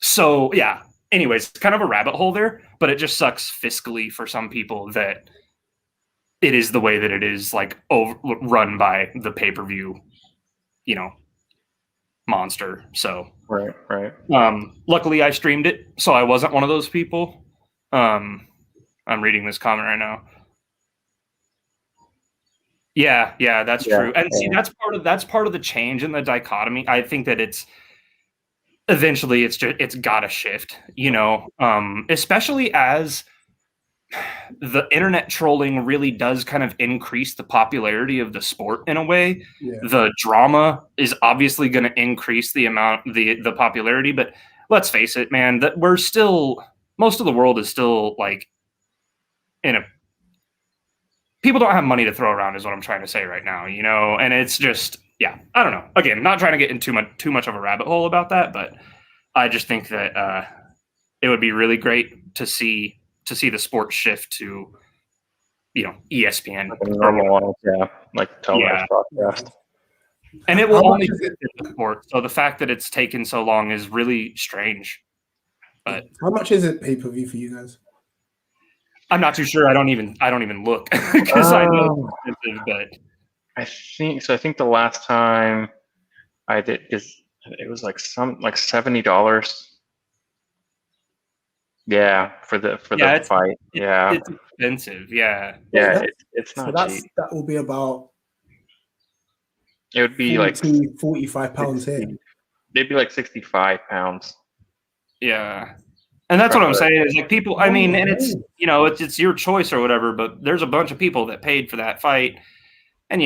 So yeah, anyways, it's kind of a rabbit hole there, but it just sucks fiscally for some people that it is the way that it is, run by the pay-per-view, monster. So right. Luckily I streamed it, so I wasn't one of those people. I'm reading this comment right now. Yeah, that's true. And see, that's part of the change in the dichotomy. I think that it's gotta shift, especially as the internet trolling really does kind of increase the popularity of the sport in a way. Yeah. The drama is obviously going to increase the the popularity, but let's face it, man, that most of the world is still people don't have money to throw around is what I'm trying to say right now, and it's just, yeah, I don't know. Again, not trying to get into too much of a rabbit hole about that, but I just think that it would be really great to see the sport shift to, ESPN Like a or whatever. normal, yeah, like televised Yeah. broadcast. And it How will much only is it? benefit the sport. So the fact that it's taken so long is really strange. But How much is it pay-per-view for you guys? I'm not too sure. I don't even look because I know Oh, it's expensive. But I think so. I think the last time I did it was like $70. Yeah, for the yeah, fight. Yeah, it's expensive. Yeah. yeah, That, it's so not cheap. that will be about It would be like 45 pounds here. 60, they'd be like 65 pounds. Yeah. And that's what I'm saying is like people, I mean, and it's, it's your choice or whatever, but there's a bunch of people that paid for that fight. And,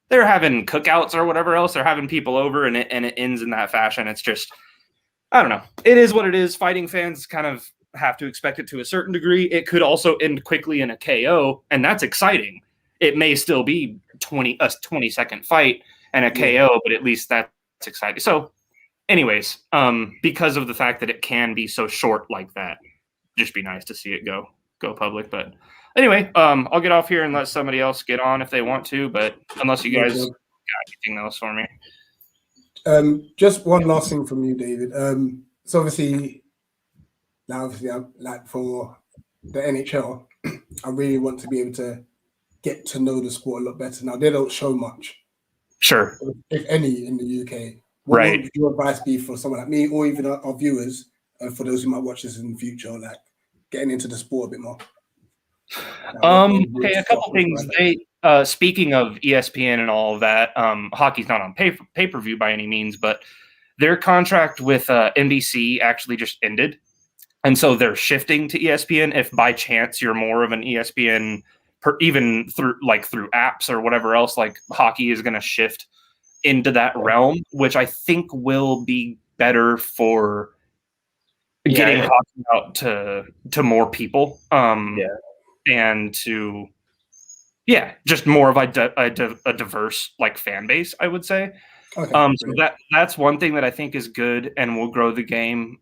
they're having cookouts or whatever else. They're having people over and it ends in that fashion. It's just, I don't know. It is what it is. Fighting fans kind of have to expect it to a certain degree. It could also end quickly in a KO, and that's exciting. It may still be a 20-second fight and a KO, but at least that's exciting. So, anyways, because of the fact that it can be so short like that, just be nice to see it go public. But anyway, I'll get off here and let somebody else get on if they want to. But unless you guys got anything else for me. Just one last thing from you, David. So obviously, like for the NHL, I really want to be able to get to know the sport a lot better. Now they don't show much, Sure, if any, in the UK. What would your advice be for someone like me, or even our viewers, for those who might watch this in the future, like getting into the sport a bit more? Okay, a couple things. Speaking of ESPN and all of that, hockey's not on pay-per-view by any means, but their contract with NBC actually just ended. And so they're shifting to ESPN. If by chance you're more of an ESPN, even through apps or whatever else, like hockey is going to shift into that realm, which I think will be better for getting hockey out to more people. And to just more of a diverse like fan base, I would say. Okay, so that's one thing that I think is good and will grow the game.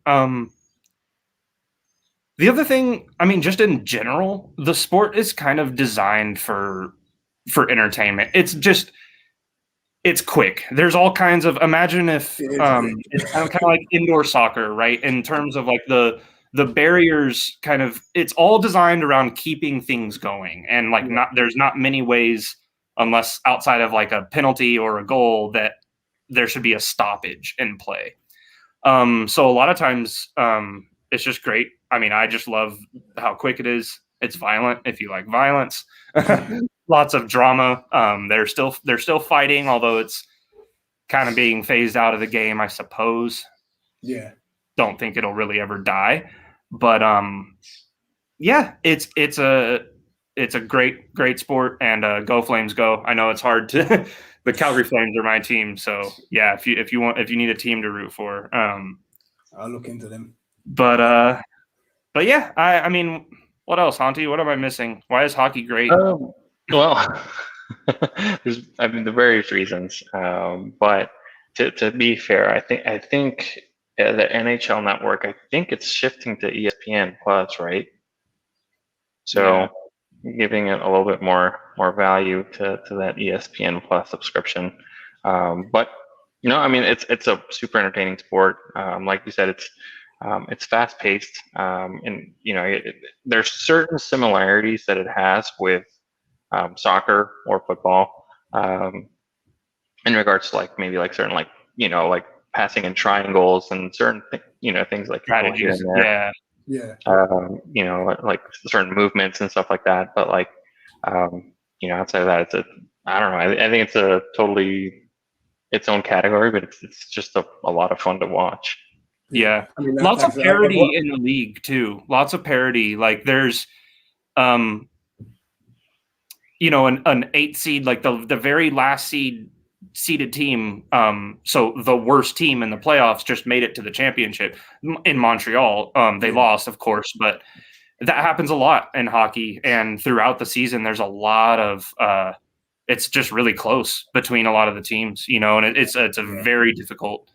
The other thing, I mean, just in general, the sport is kind of designed for entertainment. It's quick. There's all kinds of, imagine if it's kind of like indoor soccer, right? In terms of like the barriers, kind of, it's all designed around keeping things going. And like there's not many ways, unless outside of like a penalty or a goal, that there should be a stoppage in play. So a lot of times it's just great. I mean, I just love how quick it is. It's violent if you like violence. Lots of drama. They're still fighting, although it's kind of being phased out of the game, I suppose. Yeah. Don't think it'll really ever die. But it's a great sport, and go Flames go. I know it's hard to the Calgary Flames are my team, so yeah, if you need a team to root for, I'll look into them. But yeah, I mean, what else, Hanti? What am I missing? Why is hockey great? Well, there's the various reasons, but to be fair, I think the NHL network, I think it's shifting to ESPN Plus, right? So giving it a little bit more value to that ESPN Plus subscription. But I mean, it's a super entertaining sport. Like you said, it's fast paced, and there's certain similarities that it has with soccer or football, in regards to like maybe like certain like passing in triangles and certain things like strategies. Like certain movements and stuff like that. But like outside of that, I don't know. I think it's a totally its own category, but it's just a lot of fun to watch. Yeah, I mean, lots of parity in the league too. Lots of parity. Like there's, an 8 seed, like the very last seeded team. So the worst team in the playoffs just made it to the championship in Montreal. They lost, of course, but that happens a lot in hockey. And throughout the season, there's a lot of it's just really close between a lot of the teams, you know, and it's a very difficult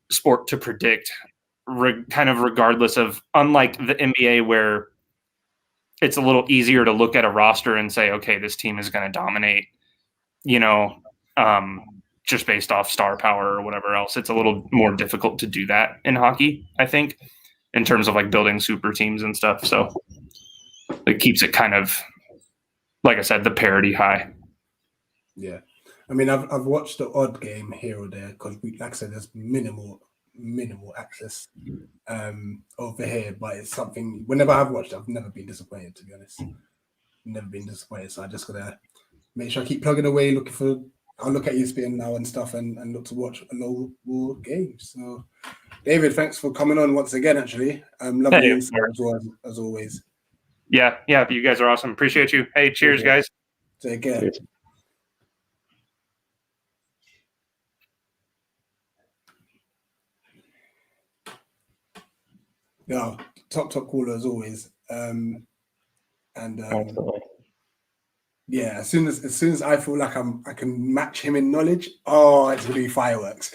sport to predict, kind of regardless of, unlike the NBA where it's a little easier to look at a roster and say, okay, this team is going to dominate, you know, just based off star power or whatever else. It's a little more difficult to do that in hockey, I think, in terms of like building super teams and stuff. So it keeps it kind of, like I said, the parity high. Yeah. I mean, I've watched the odd game here or there because, like I said, there's minimal access over here, but it's something, whenever I've watched it, I've never been disappointed, to be honest. Never been disappointed. So I just gotta make sure I keep plugging away, I'll look at ESPN now and stuff and look to watch a lot more games. So David, thanks for coming on once again, actually. Lovely insight as always. Yeah, you guys are awesome. Appreciate you. Hey, cheers, guys. Take care. Cheers. Yeah, top caller as always. Absolutely. Yeah, as soon as I feel like I can match him in knowledge, it's gonna be fireworks.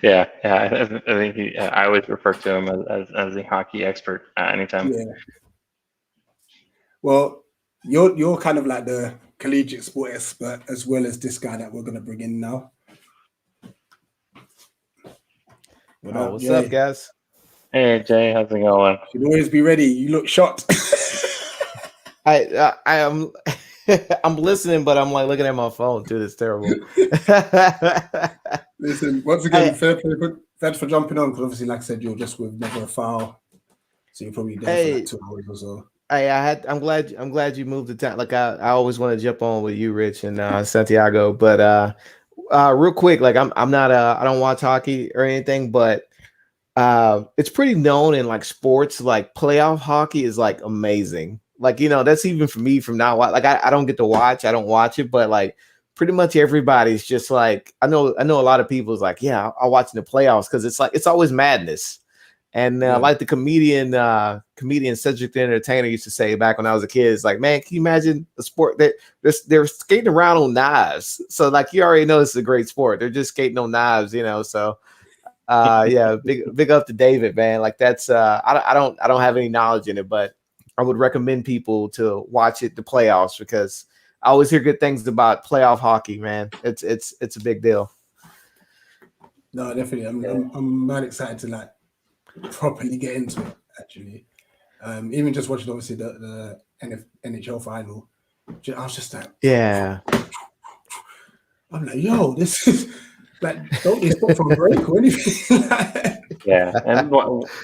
yeah. I think I always refer to him as the hockey expert anytime. Yeah. Well, you're kind of like the collegiate sport expert as well as this guy that we're gonna bring in now. What's up, guys? Hey Jay, how's it going? Should always be ready. You look shot. I am I'm listening, but I'm like looking at my phone too. It's terrible. Listen, once again, thanks for jumping on, because obviously, like I said, you're just with Never a Foul, so you're probably there for like 2 hours or so. I'm glad you moved the time. Like I always want to jump on with you, Rich, and Santiago, but real quick, like I'm not I don't watch hockey or anything, but it's pretty known in like sports, like playoff hockey is like amazing. Like, you know, that's even for me from now. Like I don't get to watch, I don't watch it, but like pretty much everybody's just like, I know a lot of people is like, yeah, I'll watch in the playoffs because it's like, it's always madness. And like the comedian Cedric the Entertainer used to say back when I was a kid, it's like, man, can you imagine a sport that they're skating around on knives? So like, you already know this is a great sport. They're just skating on knives, you know? So yeah, big up to David, man. Like that's I don't have any knowledge in it, but I would recommend people to watch the playoffs, because I always hear good things about playoff hockey, man. It's a big deal. No, definitely. I'm mad excited to like properly get into it, actually. Even just watching obviously the NHL final, I was just like, yeah. I'm like, yo, this is like, don't you stop from break or anything? Yeah, and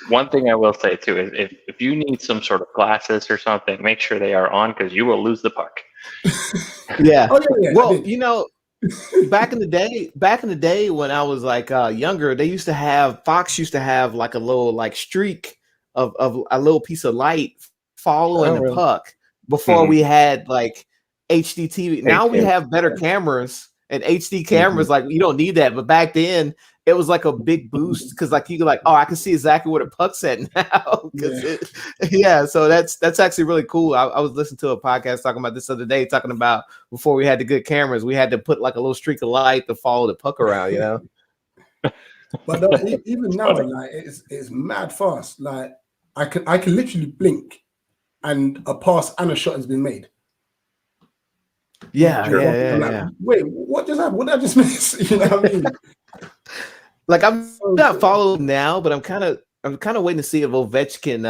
one thing I will say too is if you need some sort of glasses or something, make sure they are on, because you will lose the puck. Yeah. Oh, yeah. Well, you know, back in the day when I was like younger, Fox used to have like a little like streak of a little piece of light following the puck before we had like HD TV. Now we have better cameras and HD cameras. Like you don't need that, but back then it was like a big boost, because like you could like, I can see exactly where the puck's at now. So that's actually really cool. I was listening to a podcast talking about this other day, talking about before we had the good cameras, we had to put like a little streak of light to follow the puck around, you know. But no, even now, like it's mad fast. Like I can literally blink, and a pass and a shot has been made. Yeah. Wait, what just happened? What did I just miss? You know what I mean? Like I'm not following now, but I'm kind of waiting to see if Ovechkin,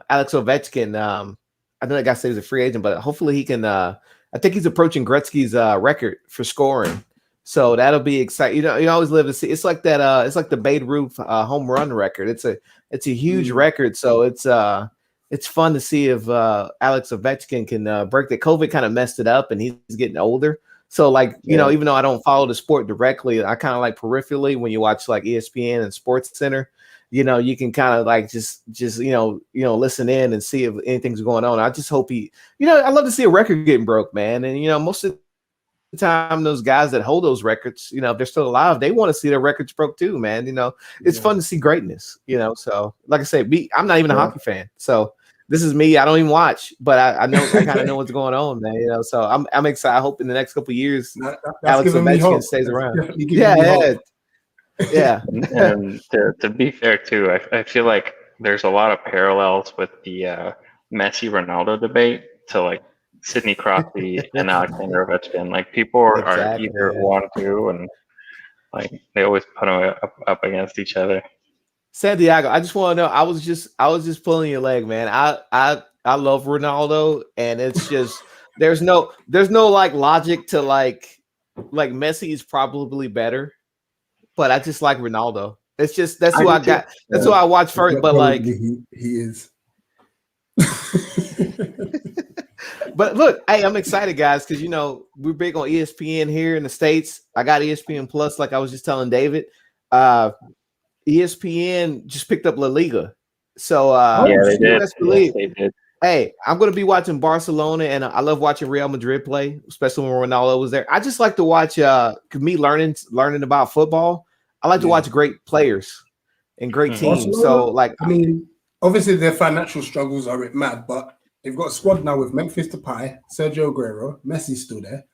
Alex Ovechkin, I know that guy says he's a free agent, but hopefully he can. I think he's approaching Gretzky's record for scoring, so that'll be exciting. You know, you always live to see. It's like that. It's like the Babe Ruth home run record. It's a huge record, so it's fun to see if Alex Ovechkin can break that. COVID kind of messed it up, and he's getting older. So like, you know, even though I don't follow the sport directly, I kind of like peripherally when you watch like ESPN and Sports Center, you know, you can kind of like just you know, listen in and see if anything's going on. I just hope I love to see a record getting broke, man. And, you know, most of the time, those guys that hold those records, you know, if they're still alive, they want to see their records broke too, man. You know, it's fun to see greatness, you know? So like I say, I'm not even a hockey fan. So this is me. I don't even watch, but I know I kind of know what's going on, man. You know, so I'm excited. I hope in the next couple of years, That's Alex giving me Ovechkin hope. stays That's around. definitely giving me hope. Yeah. And to be fair too, I feel like there's a lot of parallels with the Messi Ronaldo debate to like Sidney Crosby and Alexander Ovechkin. Like people are Exactly, either yeah. one or two, and like they always put them up against each other. Santiago, I just want to know. I was just pulling your leg, man. I love Ronaldo, and it's just there's no like logic to like Messi is probably better, but I just like Ronaldo. It's just that's who I got. That's who I watch first. But like, he is. but look, hey, I'm excited, guys, because you know we're big on ESPN here in the States. I got ESPN Plus, like I was just telling David. ESPN just picked up La Liga, so yeah, they did. best believe. Yes, they did. Hey, I'm going to be watching Barcelona, and I love watching Real Madrid play, especially when Ronaldo was there. I just like to watch me learning about football. I like to watch great players and great teams. Barcelona, So, like, I mean, obviously their financial struggles are mad, but they've got a squad now with Memphis Depay, Sergio Aguero, Messi still there.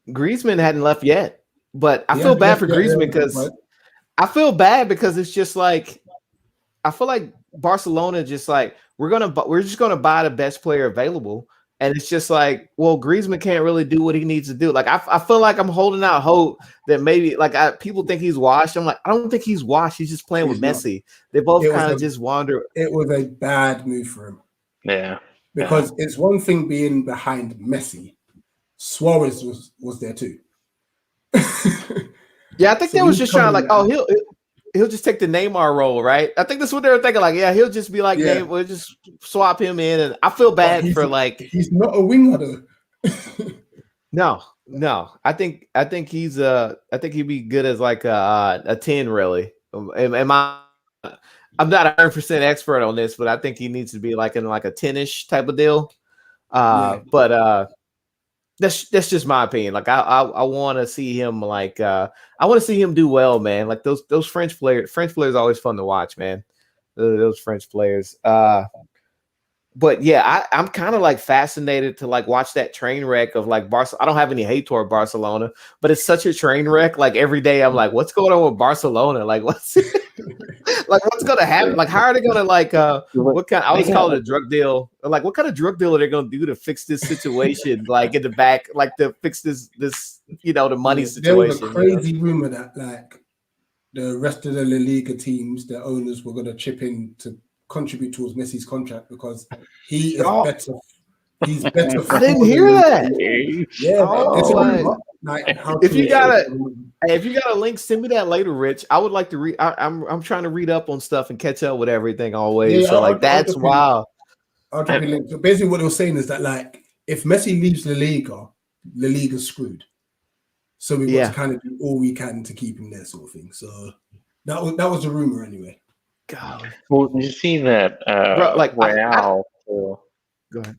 Griezmann hadn't left yet, but I feel bad for Griezmann because I feel bad because it's just like I feel like Barcelona just like we're just gonna buy the best player available, and it's just like, well, Griezmann can't really do what he needs to do. Like I feel like I'm holding out hope that maybe like people think he's washed. I'm like, I don't think he's washed. He's just playing with Messi. They both kind of just wander. It was a bad move for him. Yeah, because it's one thing being behind Messi. Suarez was there too. Yeah, I think they was just trying to like, oh, he'll just take the Neymar role, right? I think that's what they were thinking. Like, yeah, he'll just be like, Neymar, we'll just swap him in, and I feel bad for like he's not a winger though. No. I think he's I think he'd be good as like a 10 really. I'm not 100% expert on this, but I think he needs to be like in like a 10-ish type of deal. But that's just my opinion. Like I want to see him like I want to see him do well, man. Like those French players are always fun to watch, man. Those French players. But yeah, I'm kind of like fascinated to like watch that train wreck of like Barcelona. I don't have any hate toward Barcelona, but it's such a train wreck. Like every day I'm like, what's going on with Barcelona? Like what's gonna happen? Like how are they gonna like what kind? I always call it a drug deal. Like what kind of drug deal are they gonna do to fix this situation? Like in the back, like to fix this the money situation. There was a crazy rumor that like the rest of the La Liga teams, the owners were gonna chip in to contribute towards Messi's contract because he is better. He's better. I didn't hear that. Yeah, if you got a link, send me that later, Rich. I would like to read. I'm trying to read up on stuff and catch up with everything always. Yeah, so that's wild. I'll drop you a link. So basically, what they were saying is that like if Messi leaves La Liga's screwed. So we've got to kind of do all we can to keep him there, sort of thing. So that was a rumor anyway. God. Well, did you see that Real? Go ahead.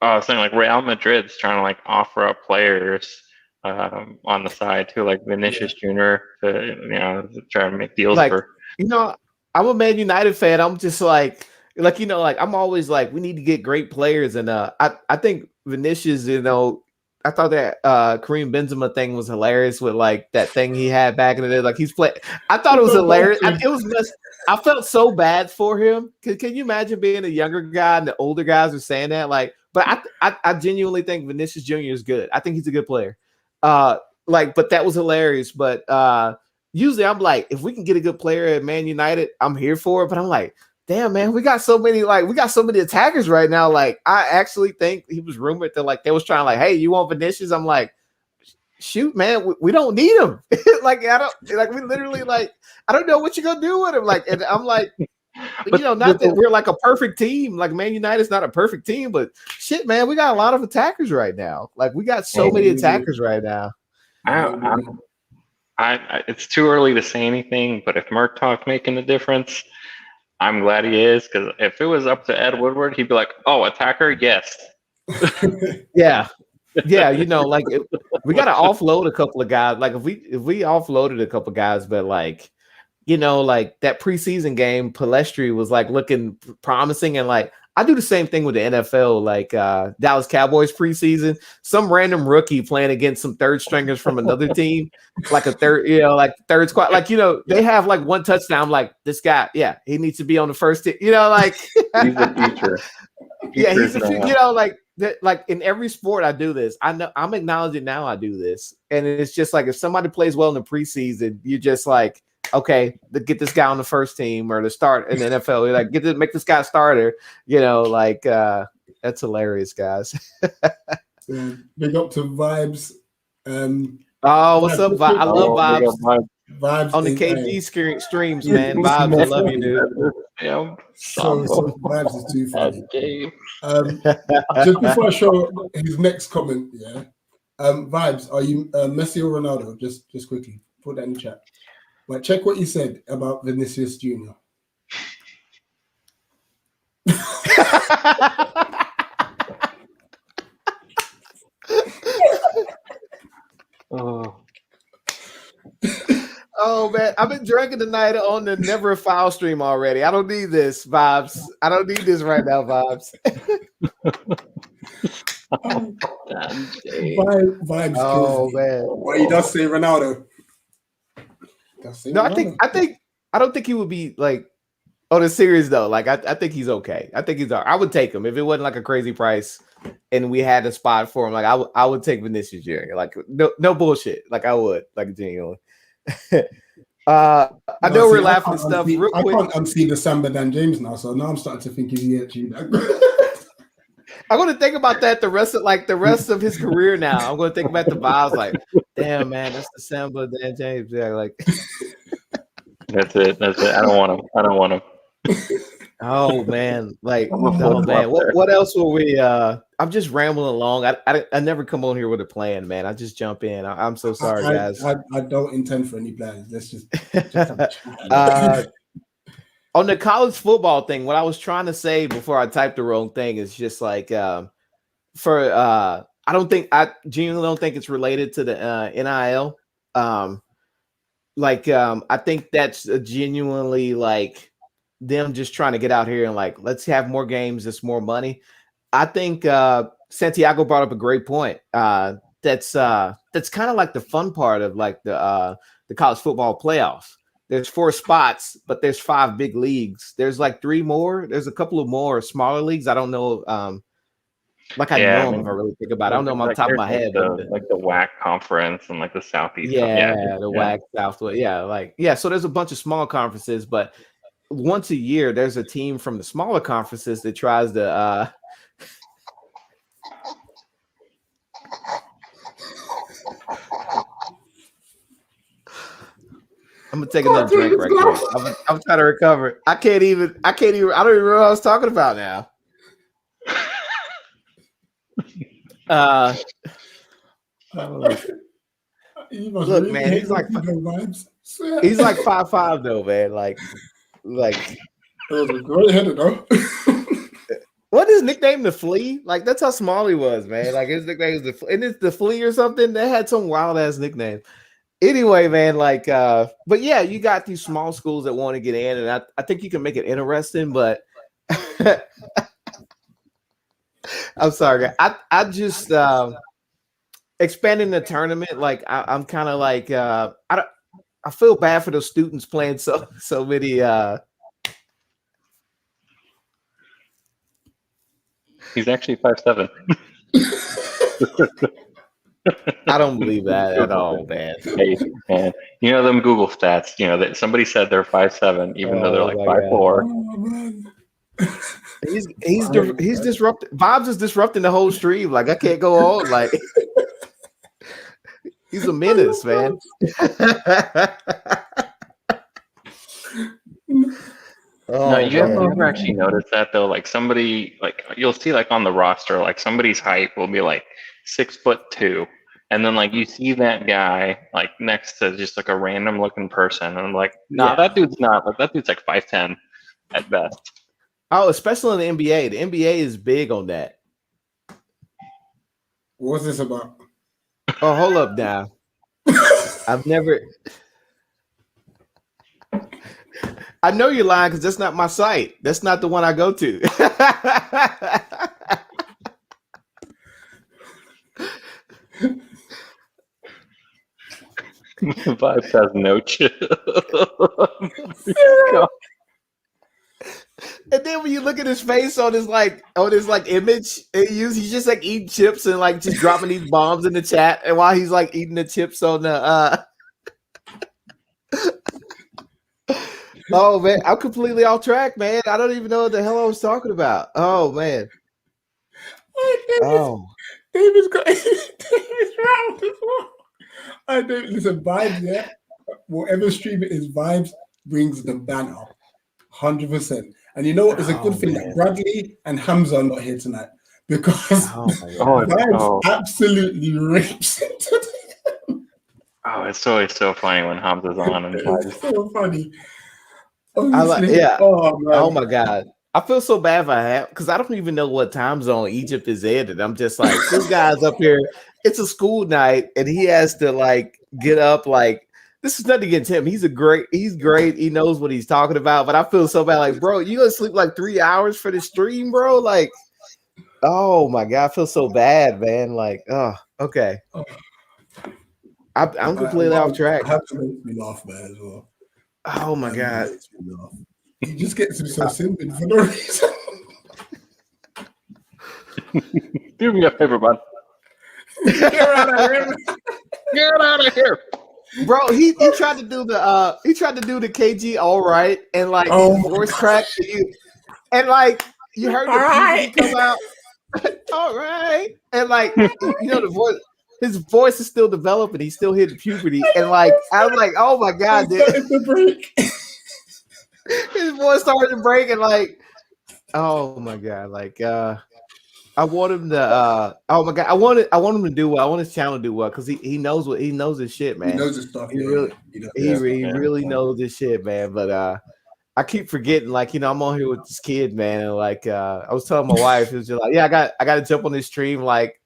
I was saying like Real Madrid's trying to like offer up players on the side too, like Vinicius Jr. to try to make deals for. I'm a Man United fan. I'm just like I'm always like we need to get great players, and I think Vinicius, I thought that Kareem Benzema thing was hilarious with like that thing he had back in the day. Like he's playing. I thought it was hilarious. I felt so bad for him. Can you imagine being a younger guy and the older guys are saying that? Like, but I genuinely think Vinicius Jr. is good. I think he's a good player. But that was hilarious. But usually I'm like, if we can get a good player at Man United, I'm here for it. But I'm like, damn, man, we got so many attackers right now. Like, I actually think he was rumored that like they was trying like, hey, you want Vinicius? I'm like, shoot, man, we don't need him. Like, we literally like, I don't know what you're gonna do with him. Like, and I'm like, not that we're like a perfect team. Like Man United's not a perfect team, but shit, man, we got a lot of attackers right now. Like, we got so many attackers right now. It's too early to say anything, but if Murtaugh's making a difference, I'm glad he is, because if it was up to Ed Woodward, he'd be like, "Oh, attacker, yes." Yeah, like we got to offload a couple of guys. Like if we offloaded a couple of guys, but like you know, like that preseason game, Palestri was like looking promising, and like I do the same thing with the NFL, like Dallas Cowboys preseason, some random rookie playing against some third stringers from another team, like a third, you know, like third squad, like, you know, they have like one touchdown. I'm like, this guy, yeah, he needs to be on the first team, you know, like He's the future. yeah, he's Future's now. you know, like that, like in every sport I do this. I know I'm acknowledging now I do this, and it's just like if somebody plays well in the preseason, you're just like, okay, get this guy on the first team or the start in the NFL. You're like, make this guy a starter. You know, like that's hilarious, guys. Big up to Vibes. Oh, what's up, Vibes? I love big Vibes up Vibes. Vibes on the is, KG streams, man. Vibes, I love you, dude. Yeah, so Vibes is too funny. Gabe. Just before I show his next comment, yeah. Vibes, are you Messi or Ronaldo? Just quickly put that in the chat. But check what you said about Vinicius Jr. Oh. Oh man, I've been drinking tonight on the Never Foul stream already. I don't need this, Vibes. I don't need this right now, Vibes. Vibes. Oh man. Well, he does say Ronaldo. No, I don't think he would be like on a series though. Like I think he's okay. I think he's all right. I would take him if it wasn't like a crazy price and we had a spot for him. Like I would take Vinicius Jr. Like no bullshit. Like I would, like genuinely. I know we're laughing and stuff. Real quick, I can't unsee the Samba Dan James now, so now I'm starting to think if he actually. I'm going to think about that the rest of his career. Now I'm going to think about the vibes. Like, damn man, that's the Samba Dan James. Yeah, like That's it. I don't want him. Oh man, like oh man, what else were we? I'm just rambling along. I never come on here with a plan, man. I just jump in. I'm so sorry, guys. I don't intend for any plans. Let's just on the college football thing. What I was trying to say before I typed the wrong thing is just like I genuinely don't think it's related to the NIL. I think that's genuinely like them just trying to get out here and like, let's have more games, it's more money. I think Santiago brought up a great point. That's kind of like the fun part of like the college football playoff. There's 4 spots, but there's 5 big leagues. There's like 3 more. There's a couple of more smaller leagues. I don't know. If I really think about it. I don't know them on the top of my head. Like the WAC conference and like the Southeast. WAC Southwest. So there's a bunch of small conferences, but once a year, there's a team from the smaller conferences that tries to I'm gonna take another drink right quick. I'm trying to recover. I don't even know what I was talking about now. Look, man, he's like 5'5" though, man. Like that was a great header though. What is his nickname? The Flea? Like that's how small he was, man. Like his nickname is the Flea or something. They had some wild ass nickname. Anyway, man, like but yeah, you got these small schools that want to get in, and I think you can make it interesting, but I'm sorry, I just expanding the tournament, like I'm kind of like I feel bad for those students playing so many He's actually 5'7". I don't believe that at all, man. Hey, man, you know them Google stats. You know that somebody said they're 5'7", even though they're like 5'4". He's disrupting. Bob's is disrupting the whole stream. Like I can't go on. Like he's a menace, man. No, you ever actually notice that though? Like somebody, like you'll see, like on the roster, like somebody's height will be like 6'2", and then like you see that guy like next to just like a random looking person, and I'm like, nah, that dude's not. Like that dude's like 5'10" at best. Oh, especially in the NBA. The NBA is big on that. What's this about? Oh, hold up now. I've never. I know you're lying because that's not my site. That's not the one I go to. Vibes has no chill. And then when you look at his face on his image, he's just like eating chips and like just dropping these bombs in the chat. And while he's like eating the chips on the oh man, I'm completely off track, man. I don't even know what the hell I was talking about. Oh man. David's got David's round as well. I don't listen, vibes, yeah. Whatever stream it is, vibes brings the banner. 100%. And you know what? It's a good thing that Bradley and Hamza are not here tonight because vibes absolutely rips into them. Oh, it's always so funny when Hamza's on and It's so funny. Oh my god. I feel so bad for him because I don't even know what time zone Egypt is in. And I'm just like, this guy's up here. It's a school night, and he has to like get up. Like, this is nothing against him. He's great. He knows what he's talking about. But I feel so bad. Like, bro, you gonna sleep like 3 hours for the stream, bro? Like, oh my god, I feel so bad, man. Like, oh, okay. I'm completely off track. Have to make me laugh, man, as well. Oh my god. He just gets himself simping for no reason. do me a favor, bud. Get out of here. Get out of here. Bro, he tried to do the KG all right and like his voice crack and like you heard the puberty come out. All right. And like you know the voice, his voice is still developing, he's still hitting puberty. And like I was like, oh my god, dude. His voice started to break and like, oh my god, like I want him to oh my god, I want him to do well. I want his channel to do well because he knows his shit, man. He knows his stuff. He really knows his shit, man. But I keep forgetting, like, you know, I'm on here with this kid, man, and like I was telling my wife, it was just like, yeah, I got to jump on this stream, like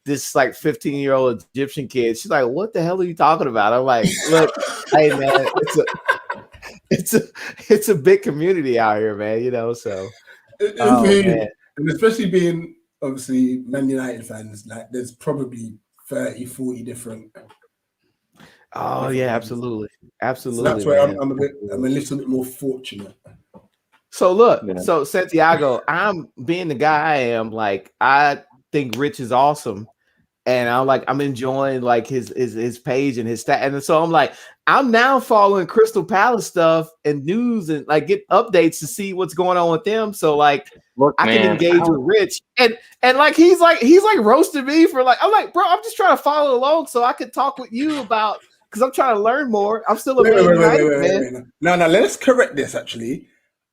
this like 15-year-old Egyptian kid. She's like, what the hell are you talking about? I'm like, look, hey man, it's a big community out here, man. You know, so man. And especially being obviously Man United fans, like there's probably 30, 40 different. Oh yeah, absolutely. So that's where I'm a little bit more fortunate. So look, so Santiago, I'm being the guy I am. Like I think Rich is awesome, and I'm enjoying like his page and his stat, and so I'm like, I'm now following Crystal Palace stuff and news and like get updates to see what's going on with them. So like, look, I can engage with Rich, and like he's like roasting me for like, I'm like, bro, I'm just trying to follow along so I can talk with you about because I'm trying to learn more. I'm still a man. No, let's correct this. Actually,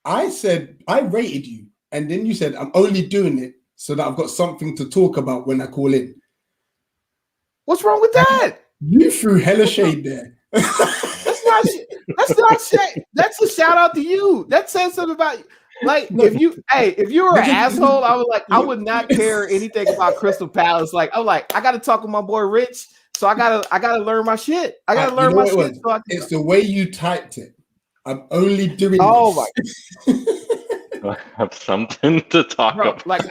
I said I rated you, and then you said I'm only doing it so that I've got something to talk about when I call in. What's wrong with that? You threw hella shade there. That's not shade. That's a shout out to you. That says something about you. Like if you were an asshole, I would not care anything about Crystal Palace. Like I'm like, I gotta talk with my boy Rich, so I gotta learn my shit. I gotta learn my shit. So it's the way you typed it. I'm only doing this. I have something to talk about. Like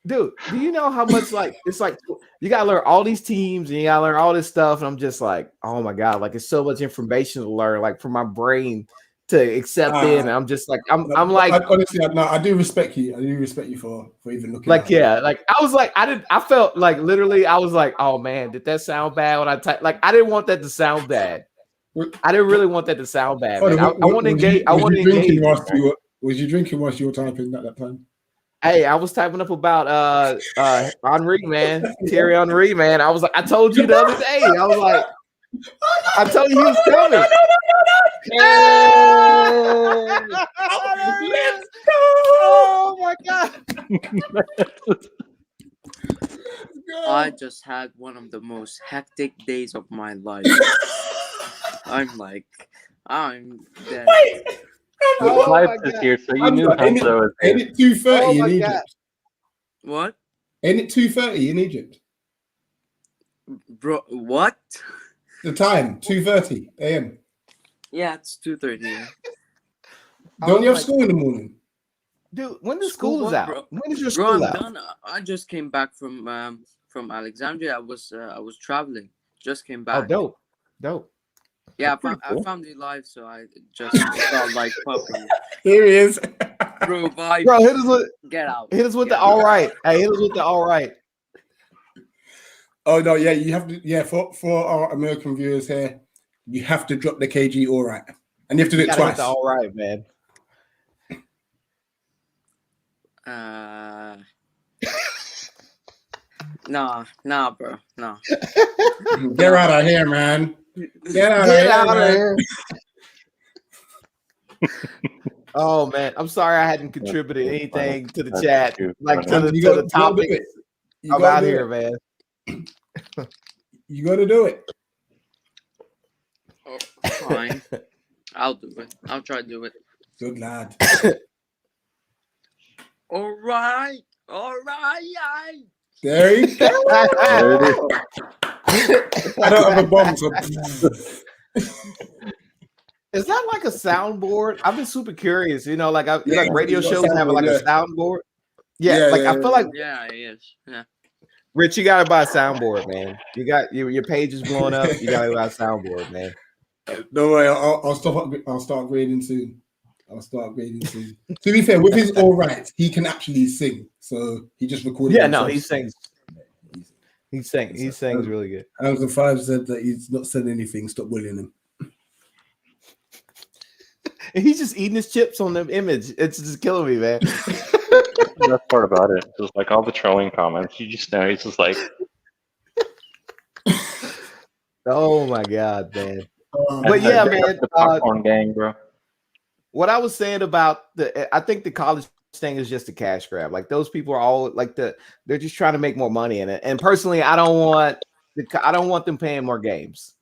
dude, do you know how much like it's like you gotta learn all these teams and you gotta learn all this stuff, and I'm just like, oh my god, like it's so much information to learn, like for my brain to accept it. And I'm just like, I'm like, honestly, no, I do respect you. I do respect you for even looking. Like, yeah, like I was like, I felt like literally, I was like, oh man, did that sound bad when I typed? Like, I didn't want that to sound bad. I didn't really want that to sound bad. Man. I want to engage. I want to engage. Was you drinking whilst you were typing at that time? Hey, I was typing up about Henry, man, Thierry Henry, man. I was like, I told you the other day. I was like, I told you he was coming. Let's go! Oh my god! I just had one of the most hectic days of my life. I'm dead. Wait. Vibes is here, so you knew Hamza was there. Ain't it 2:30 in Egypt? What? Ain't it 2:30 in Egypt? Bro, what? The time, 2:30 a.m. Yeah, it's 2:30. Yeah. Don't you have like, school in the morning? dude, when the school is what, out? bro? When is your Bro, school I'm out? done. I just came back from Alexandria. I was traveling. Just came Oh, back. dope. Yeah, That's pretty I cool. found it live, so I just felt like popping. Here he is. Bro, vibe. Bro, hit us with Get the out. all right. Hey, hit us with the all right. Oh no, yeah, you have to. Yeah, for our American viewers here, you have to drop the KG all right, and you have to do You it gotta hit twice. the all right, man. Nah, bro, nah. Get out of here, man. Get out Get of out of here, man. here. Oh man, I'm sorry I hadn't contributed That's anything to the That's chat, too like funny. to You the gotta topic do it. You about gotta do here, it. man. You got to do it. Oh, fine. I'll do it. I'll try to do it. Good lad. All right. There you go. There it is. I don't have a bomb, so Is that like a soundboard? I've been super curious. You know, like Yeah, like radio it's got a shows have soundboard, like yeah. a soundboard. Yeah, Yeah, like yeah, I feel like Yeah, it is. Yeah. Rich, you gotta buy a soundboard, man. You got your page is blowing up. You gotta buy a soundboard, man. don't worry. I'll stop. I'll start grading soon. To be fair, with his all right, he can actually sing. So he just recorded. Yeah, no, himself. he sings really good. Angle 5 said that he's not said anything. Stop bullying him. And he's just eating his chips on the image. It's just killing me, man. The best part about it is like all the trolling comments. You just know he's just like, Oh my god, man. Oh, But yeah, that's man. the popcorn gang, bro. What I was saying about I think the college thing is just a cash grab. Like those people are all like they're just trying to make more money in it. And personally, I don't want them paying more games.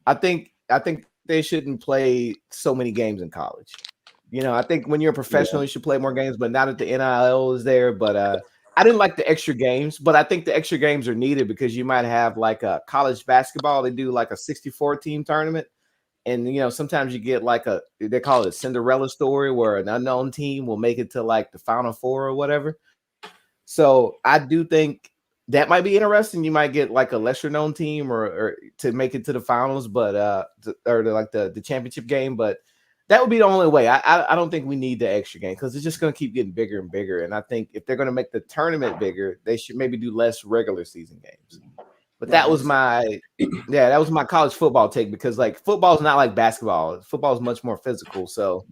I think they shouldn't play so many games in college. You know, I think when you're a professional, you should play more games, but not that the NIL is there. But I didn't like the extra games, but I think the extra games are needed because you might have like a college basketball. They do like a 64 team tournament. And you know, sometimes you get like they call it a Cinderella story where an unknown team will make it to like the Final Four or whatever. So I do think that might be interesting. You might get like a lesser known team or to make it to the finals, but or like the championship game. But that would be the only way. I don't think we need the extra game because it's just going to keep getting bigger and bigger. And I think if they're going to make the tournament bigger, they should maybe do less regular season games. But that was my college football take because like football is not like basketball. Football is much more physical. So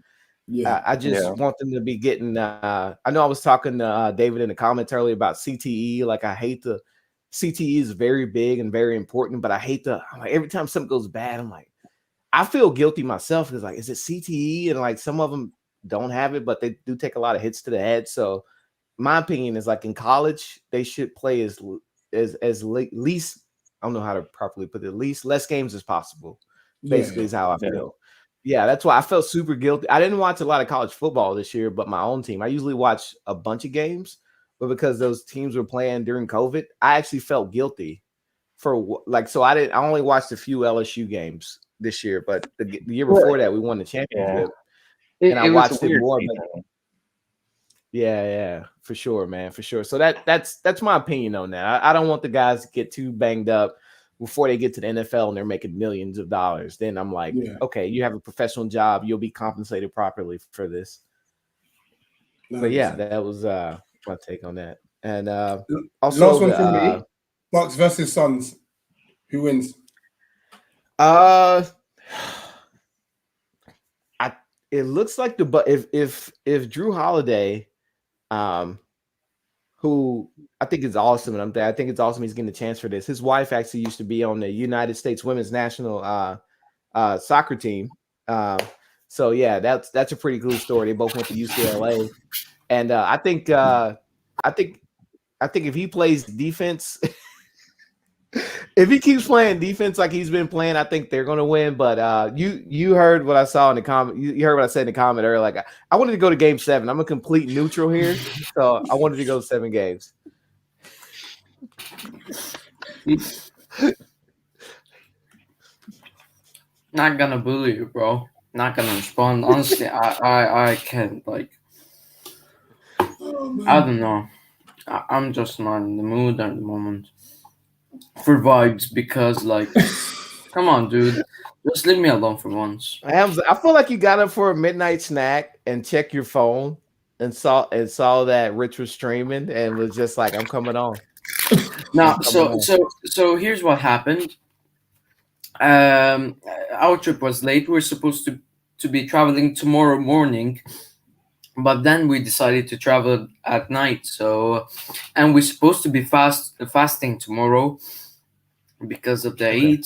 yeah. I just want them to be getting. I know I was talking to David in the comments earlier about CTE. Like I hate the CTE is very big and very important, but I hate like every time something goes bad, I'm like I feel guilty myself because like is it CTE and like some of them don't have it, but they do take a lot of hits to the head. So my opinion is like in college they should play as least, I don't know how to properly put it, least less games as possible. Basically, is how I feel. Yeah, that's why I felt super guilty. I didn't watch a lot of college football this year, but my own team. I usually watch a bunch of games, but because those teams were playing during COVID, I actually felt guilty for like. So I only watched a few LSU games this year, but the year before that, we won the championship, and I watched it more. But, yeah, for sure, man, for sure. So that's my opinion on that. I don't want the guys to get too banged up before they get to the NFL and they're making millions of dollars. Then I'm like, okay, you have a professional job, you'll be compensated properly for this. But yeah, that was my take on that. And also last one from me: Bucks versus Suns. Who wins? It looks like if Drew Holiday, who I think is awesome, and I think it's awesome he's getting a chance for this. His wife actually used to be on the United States women's national soccer team. So yeah, that's a pretty cool story. They both went to UCLA, and I think if he plays defense. If he keeps playing defense like he's been playing, I think they're going to win. But you heard what I saw in the comment. You heard what I said in the comment earlier. Like I wanted to go to Game 7. I'm a complete neutral here, so I wanted to go 7 games. Not gonna bully you, bro. not gonna respond. Honestly, I can't, like, I don't know. I'm just not in the mood at the moment for vibes because, like, come on, dude, just leave me alone for once. I feel like you got up for a midnight snack and checked your phone and saw that Rich was streaming and was just like, "I'm coming on." Now, I'm coming so on. so here's what happened. Our trip was late. We were supposed to be traveling tomorrow morning, but then we decided to travel at night. So, and we're supposed to be fasting tomorrow because of the Eid.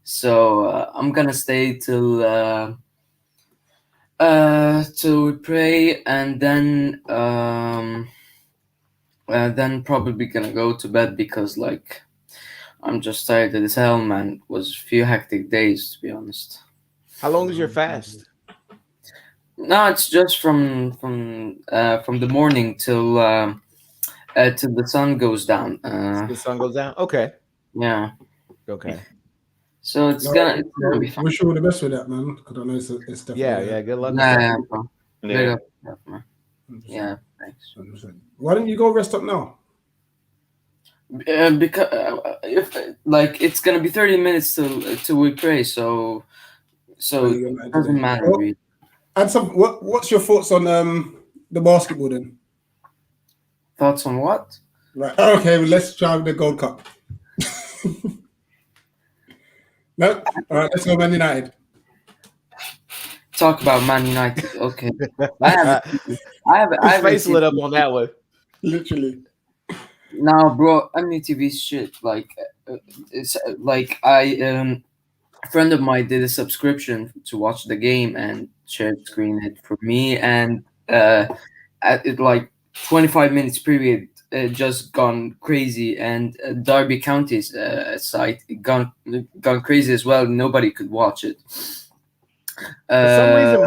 So I'm gonna stay till we pray, and then probably gonna go to bed because, like, I'm just tired as hell, man. It was a few hectic days, to be honest. How long is your fast? No, it's just from the morning till the sun goes down. The sun goes down. Okay. Yeah. Okay. So it's gonna be fun. Wish you all the best with that, man. Because I know it's definitely. Yeah. Good luck. Yeah, bro. Big Yeah. up, man. 100%. Yeah, thanks. 100%. Why don't you go rest up now? Because if like it's gonna be 30 minutes till we pray, so it doesn't matter. Well, Really. and what's your thoughts on the basketball then? Thoughts on what? Right. Okay, well, let's try the Gold Cup. No? All right, let's go Man United. Talk about Man United. Okay. I have His face lit up on that one. Literally. No, bro, MUTV shit. Like, it's like a friend of mine did a subscription to watch the game and shared screen it for me, and at it like 25 minutes period, just gone crazy, and Derby County's site gone crazy as well. Nobody could watch it. For some reason,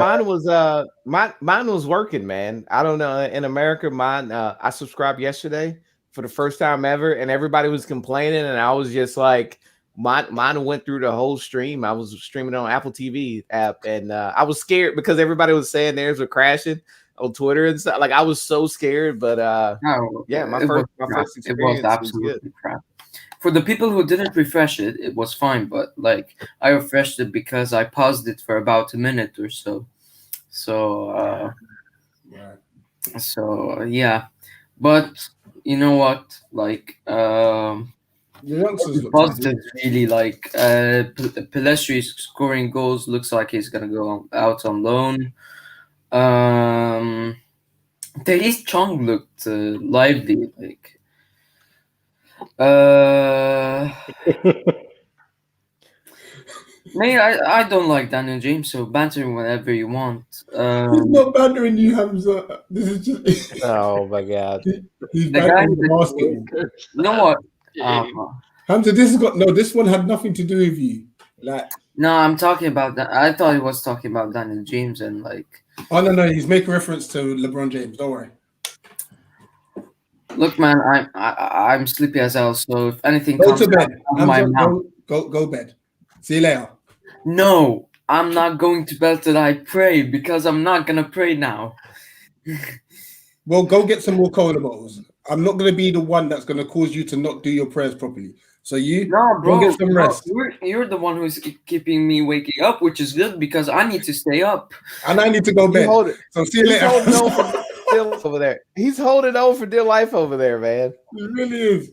mine was working, man. I don't know. In America, mine I subscribed yesterday for the first time ever, and everybody was complaining, and I was just like, mine went through the whole stream. I was streaming on Apple TV app, and I was scared because everybody was saying theirs were crashing on Twitter and stuff. Like I was so scared, but No, yeah, my it first experience was absolutely good. crap. For the people who didn't refresh it, it was fine. But like, I refreshed it because I paused it for about a minute or so. So yeah. But you know what? Like, The youngsters look positive really. Like, Pelestri scoring goals looks like he's gonna go out on loan. Taeis Chong looked lively. Like, me, I don't like Daniel James, so banter him whenever you want. He's not bantering you, Hamza. This is just. Oh my god. He's The bantering guy the that- basketball. You know what? Hamza, this one had nothing to do with you. Like, No, I'm talking about that. I thought he was talking about Daniel James and like. oh no, he's making reference to LeBron James. Don't worry. Look, man, I'm sleepy as hell. So if anything Go comes to bed. out of my Hamza, mouth, go bed. See you later. no, I'm not going to bed till I pray because I'm not gonna pray now. Well, go get some more cola bottles. I'm not going to be the one that's going to cause you to not do your prayers properly. So you No, bro, go get some rest. You're the one who's keeping me waking up, which is good because I need to stay up. And I need to go You bed. hold it. So see you He's later. holding on for dear life over there. He's holding on for dear life over there, man. It really is.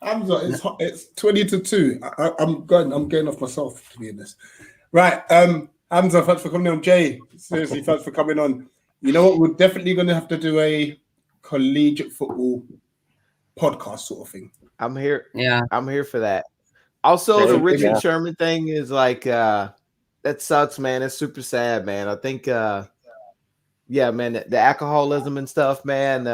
Hamza, it's 20-2. I'm getting off myself, to be honest. Right. Hamza, thanks for coming on. Jay, seriously, thanks for coming on. You know what? We're definitely going to have to do a collegiate football podcast sort of thing. I'm here. Yeah. I'm here for that. Also, the There you Richard go. Sherman thing is like that sucks, man. It's super sad, man. I think yeah, man, the alcoholism and stuff, man.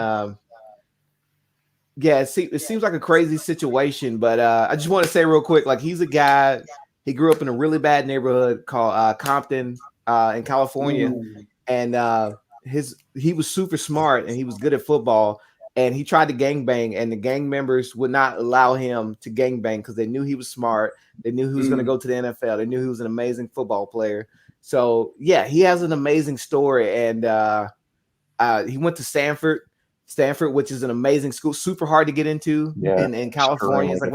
Yeah, it seems like a crazy situation, but I just want to say real quick, like he's a guy, he grew up in a really bad neighborhood called Compton in California, and he was super smart and he was good at football. and he tried to gangbang, and the gang members would not allow him to gangbang because they knew he was smart. They knew he was going to go to the NFL. They knew he was an amazing football player. So yeah, he has an amazing story, and he went to Stanford, which is an amazing school, super hard to get into in California. It's like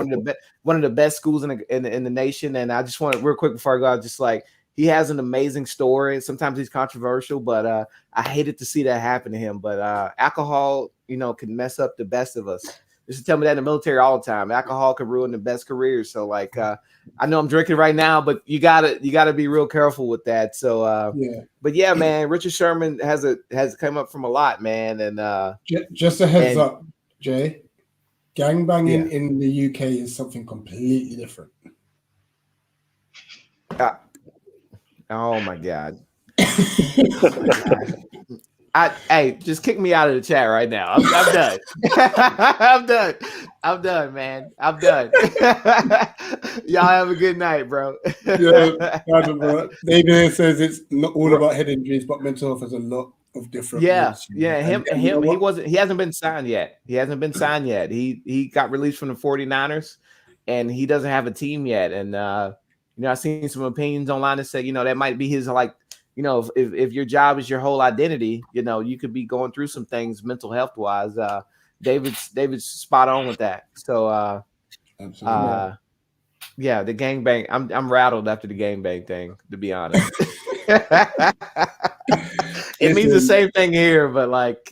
one of the best schools in the nation. And I just want to real quick before I go out, just like he has an amazing story. Sometimes he's controversial, but I hated to see that happen to him. But alcohol, can mess up the best of us. They used to tell me that in the military all the time. Alcohol can ruin the best careers. So like, I know I'm drinking right now, but you gotta be real careful with that. So but yeah, man, Richard Sherman has come up from a lot, man. And just a heads up, Jay, gangbanging in the UK is something completely different. Oh my God. Hey, just kick me out of the chat right now. I'm done. I'm done, man. I'm done. Y'all have a good night, bro. David says it's not all about head injuries, but mental health has a lot of different. Roots, him. He hasn't been signed yet. He got released from the 49ers, and he doesn't have a team yet. And I've seen some opinions online that say, that might be his if your job is your whole identity, you could be going through some things mental health wise. David's spot on with that. So absolutely. Yeah, the gangbang. I'm rattled after the gangbang thing, to be honest. It means the same thing here, but but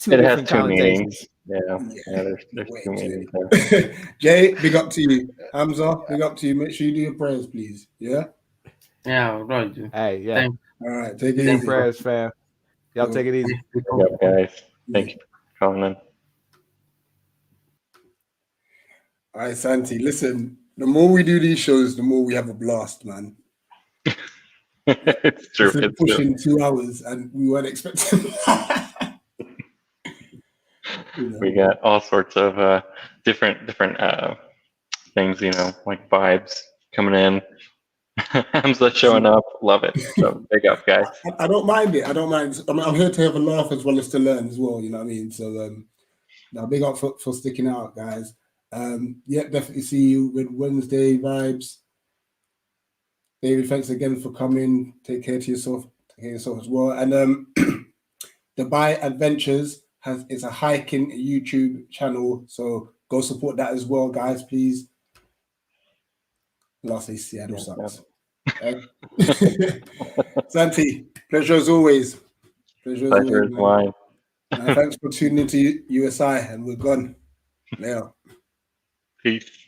two different connotations. There's two meanings there. Jay, big up to you. Hamza, big up to you. Make sure you do your prayers, please. Yeah. Yeah, right. Hey, yeah. Thanks. All right, take it easy. Prayers, fam. Y'all take it easy. Yep, guys. Thank you for calling in. All right, Santi. Listen, the more we do these shows, the more we have a blast, man. It's true. It's pushing 2 hours, and we weren't expecting. We got all sorts of different things, like vibes coming in. Hamza showing up, love it. So big up, guys. I don't mind it. I don't mind. I'm here to have a laugh as well as to learn as well. You know what I mean? So now big up for sticking out, guys. Definitely see you with Wednesday vibes. David, thanks again for coming. Take care to yourself. Take care of yourself as well. And Dubai Adventures it's a hiking YouTube channel, so go support that as well, guys, please. Lastly, Seattle sucks. Santi, pleasure as always. Pleasure is mine. Thanks for tuning into USI, and we're gone. Now. Peace.